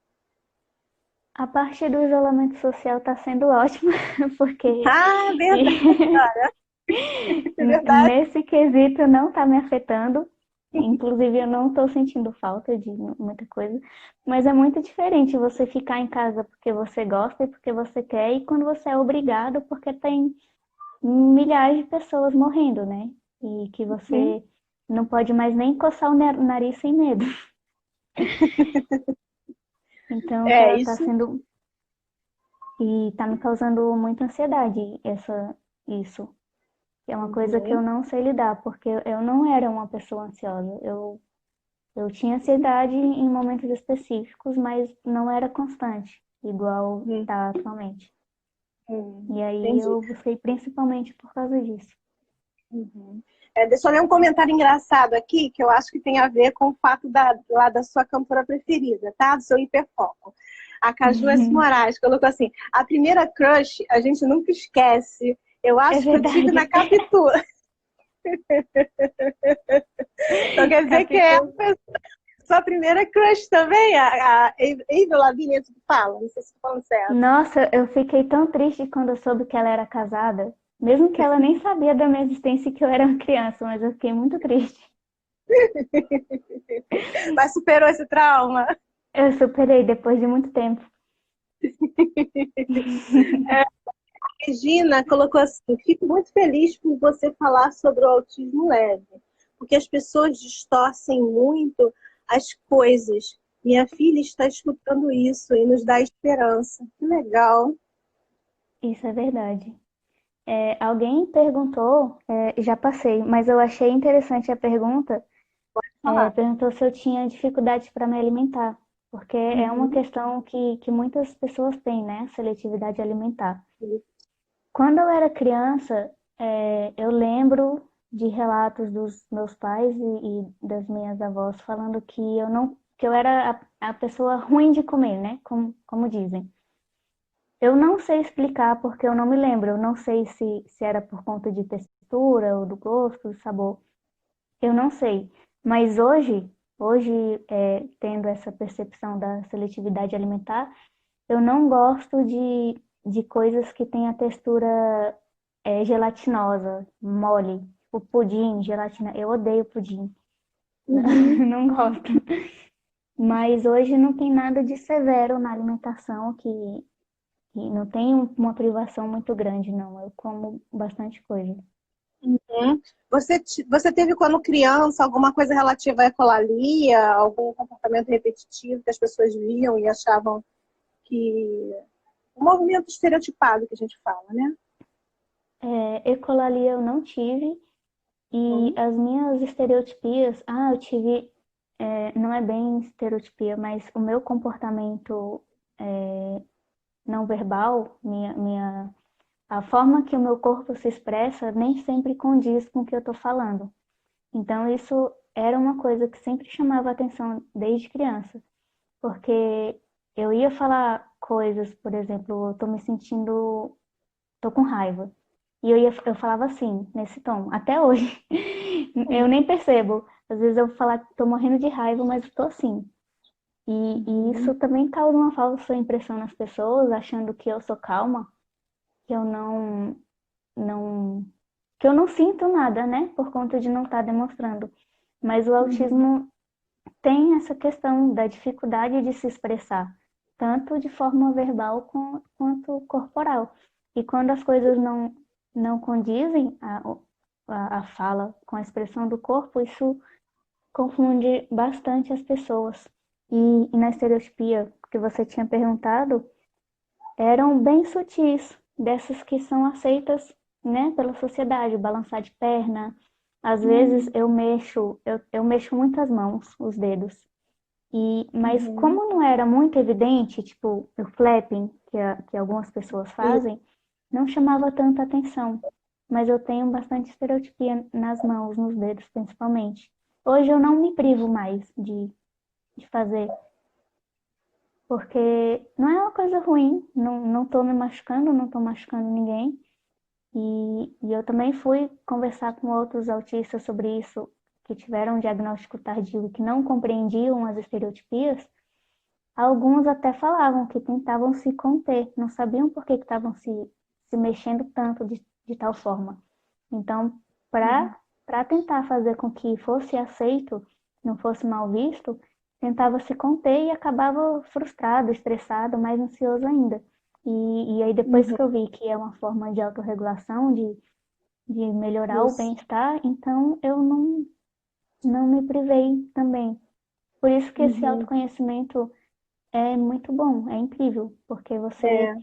A parte do isolamento social está sendo ótima, porque Ah, verdade, é verdade. nesse quesito não está me afetando. Inclusive, eu não estou sentindo falta de muita coisa, mas é muito diferente você ficar em casa porque você gosta e porque você quer, e quando você é obrigado porque tem milhares de pessoas morrendo, né? E que Uhum. você não pode mais nem coçar o nariz sem medo. Então, É, tá isso. sendo. E tá me causando muita ansiedade isso. É uma coisa que eu Uhum. não sei lidar, porque eu não era uma pessoa ansiosa. Eu tinha ansiedade em momentos específicos, mas não era constante, igual Uhum. tá atualmente. E aí Entendi. eu busquei principalmente por causa disso. Uhum. Deixa eu ler um comentário engraçado aqui, que eu acho que tem a ver com o fato lá da sua cantora preferida, tá? Do seu hiperfoco. A Caju S. Moraes colocou assim: a primeira crush a gente nunca esquece. Eu É acho que eu tive na verdade. Capitu. Então quer dizer que é a Capítulo. sua primeira crush também, a Avril Lavigne, tu fala, não sei se estou falando certo. Nossa, eu fiquei tão triste quando eu soube que ela era casada. Mesmo que ela nem sabia da minha existência e que eu era uma criança, mas eu fiquei muito triste. Mas superou esse trauma? Eu superei depois de muito tempo. Regina colocou assim: fico muito feliz por você falar sobre o autismo leve, porque as pessoas distorcem muito as coisas. Minha filha está escutando isso e nos dá esperança. Que legal. Isso é verdade. Alguém perguntou, já passei, mas eu achei interessante a pergunta. Falar. Perguntou se eu tinha dificuldade para me alimentar, porque é uma Uhum. questão que muitas pessoas têm, né? Seletividade alimentar. Quando eu era criança, eu lembro de relatos dos meus pais e das minhas avós falando que eu não, que eu era a pessoa ruim de comer, né? Como dizem. Eu não sei explicar porque eu não me lembro. Eu não sei se era por conta de textura ou do gosto, do sabor. Eu não sei. Mas hoje, tendo essa percepção da seletividade alimentar, eu não gosto de coisas que têm a textura gelatinosa, mole. O pudim, gelatina. Eu odeio pudim. Uhum. Não gosto. Mas hoje não tem nada de severo na alimentação que não tem uma privação muito grande, não. Eu como bastante coisa. Uhum. Você teve, quando criança, alguma coisa relativa à ecolalia, algum comportamento repetitivo que as pessoas viam e achavam o movimento estereotipado que a gente fala, né? Ecolalia eu não tive. E as minhas estereotipias, eu tive, não é bem estereotipia, mas o meu comportamento não verbal, a forma que o meu corpo se expressa nem sempre condiz com o que eu estou falando. Então isso era uma coisa que sempre chamava atenção desde criança, porque eu ia falar coisas, por exemplo, tô com raiva. E eu falava assim, nesse tom, até hoje. Eu nem percebo. Às vezes eu falo que tô morrendo de raiva, mas eu tô assim. E isso também causa uma falsa impressão nas pessoas, achando que eu sou calma, que eu não, que eu não sinto nada, né? Por conta de não estar demonstrando. Mas o autismo tem essa questão da dificuldade de se expressar, tanto de forma verbal quanto corporal. E quando as coisas não condizem a fala com a expressão do corpo, isso confunde bastante as pessoas. E na estereotipia que você tinha perguntado, eram bem sutis, dessas que são aceitas, né, pela sociedade, balançar de perna. Às vezes eu mexo muito as mãos, os dedos. Mas como não era muito evidente, tipo o flapping que algumas pessoas fazem, não chamava tanta atenção. Mas eu tenho bastante estereotipia nas mãos, nos dedos principalmente. Hoje eu não me privo mais de fazer, porque não é uma coisa ruim, não tô me machucando, não tô machucando ninguém. E eu também fui conversar com outros autistas sobre isso, que tiveram um diagnóstico tardio e que não compreendiam as estereotipias. Alguns até falavam que tentavam se conter, não sabiam por que estavam se mexendo tanto de tal forma. Então, para tentar fazer com que fosse aceito, não fosse mal visto, tentava se conter e acabava frustrado, estressado, mais ansioso ainda. E aí depois que eu vi que é uma forma de autorregulação, de melhorar o bem-estar, então eu não me privei também. Por isso que esse autoconhecimento é muito bom, é incrível, porque você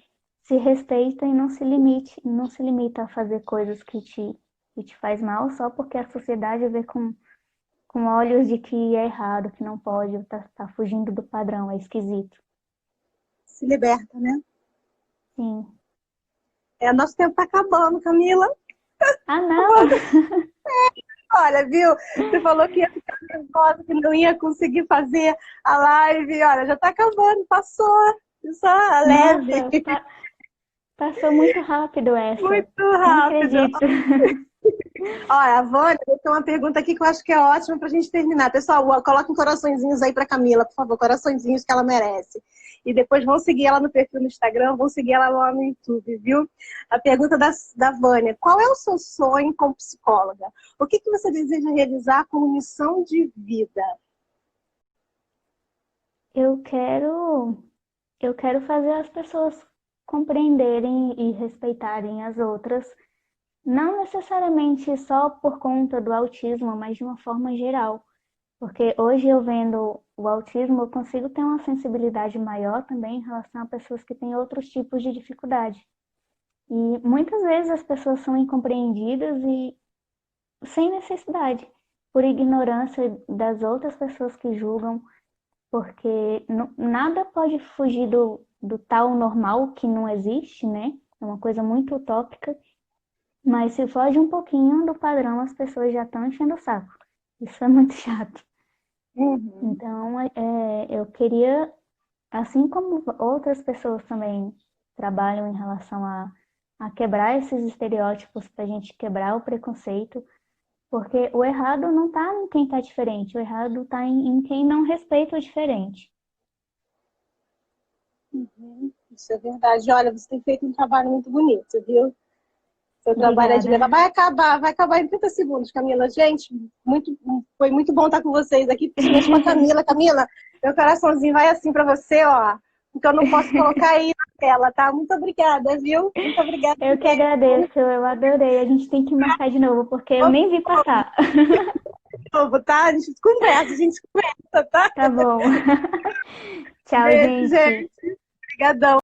se respeita e não se limita a fazer coisas que te faz mal só porque a sociedade vê com olhos de que é errado, que não pode, tá fugindo do padrão, é esquisito. Se liberta, né? Sim. Nosso tempo tá acabando, Camila. Não! Olha, viu? Você falou que ia ficar nervosa, que não ia conseguir fazer a live. Olha, já tá acabando, passou. Só leve. Nossa, passou muito rápido essa. Muito Não rápido. acredito. Olha, a Vânia tem uma pergunta aqui que eu acho que é ótima pra gente terminar. Pessoal, coloquem coraçõezinhos aí pra Camila, por favor, coraçõezinhos que ela merece. E depois vão seguir ela no perfil no Instagram, vão seguir ela lá no YouTube, viu? A pergunta da Vânia: qual é o seu sonho como psicóloga? O que você deseja realizar como missão de vida? Eu quero fazer as pessoas compreenderem e respeitarem as outras, não necessariamente só por conta do autismo, mas de uma forma geral. Porque hoje eu vendo o autismo, eu consigo ter uma sensibilidade maior também em relação a pessoas que têm outros tipos de dificuldade. E muitas vezes as pessoas são incompreendidas e sem necessidade, por ignorância das outras pessoas que julgam, porque nada pode fugir do tal normal que não existe, né? É uma coisa muito utópica, mas se foge um pouquinho do padrão, as pessoas já estão enchendo o saco. Isso é muito chato. Então, eu queria, assim como outras pessoas também trabalham em relação a quebrar esses estereótipos para a gente quebrar o preconceito, porque o errado não está em quem está diferente, o errado está em quem não respeita o diferente. Isso é verdade. Olha, você tem feito um trabalho muito bonito, viu? Seu trabalho é de levar. Vai acabar em 30 segundos, Camila. Gente, foi muito bom estar com vocês aqui, principalmente com a Camila. Camila, meu coraçãozinho vai assim para você, ó, porque eu não posso colocar aí na tela, tá? Muito obrigada, viu? Muito obrigada. Eu que agradeço, eu adorei. A gente tem que marcar de novo, porque eu nem vi passar. De novo, tá? A gente conversa, tá? Tá bom. Tchau, Beijo, gente. Obrigada. Obrigadão.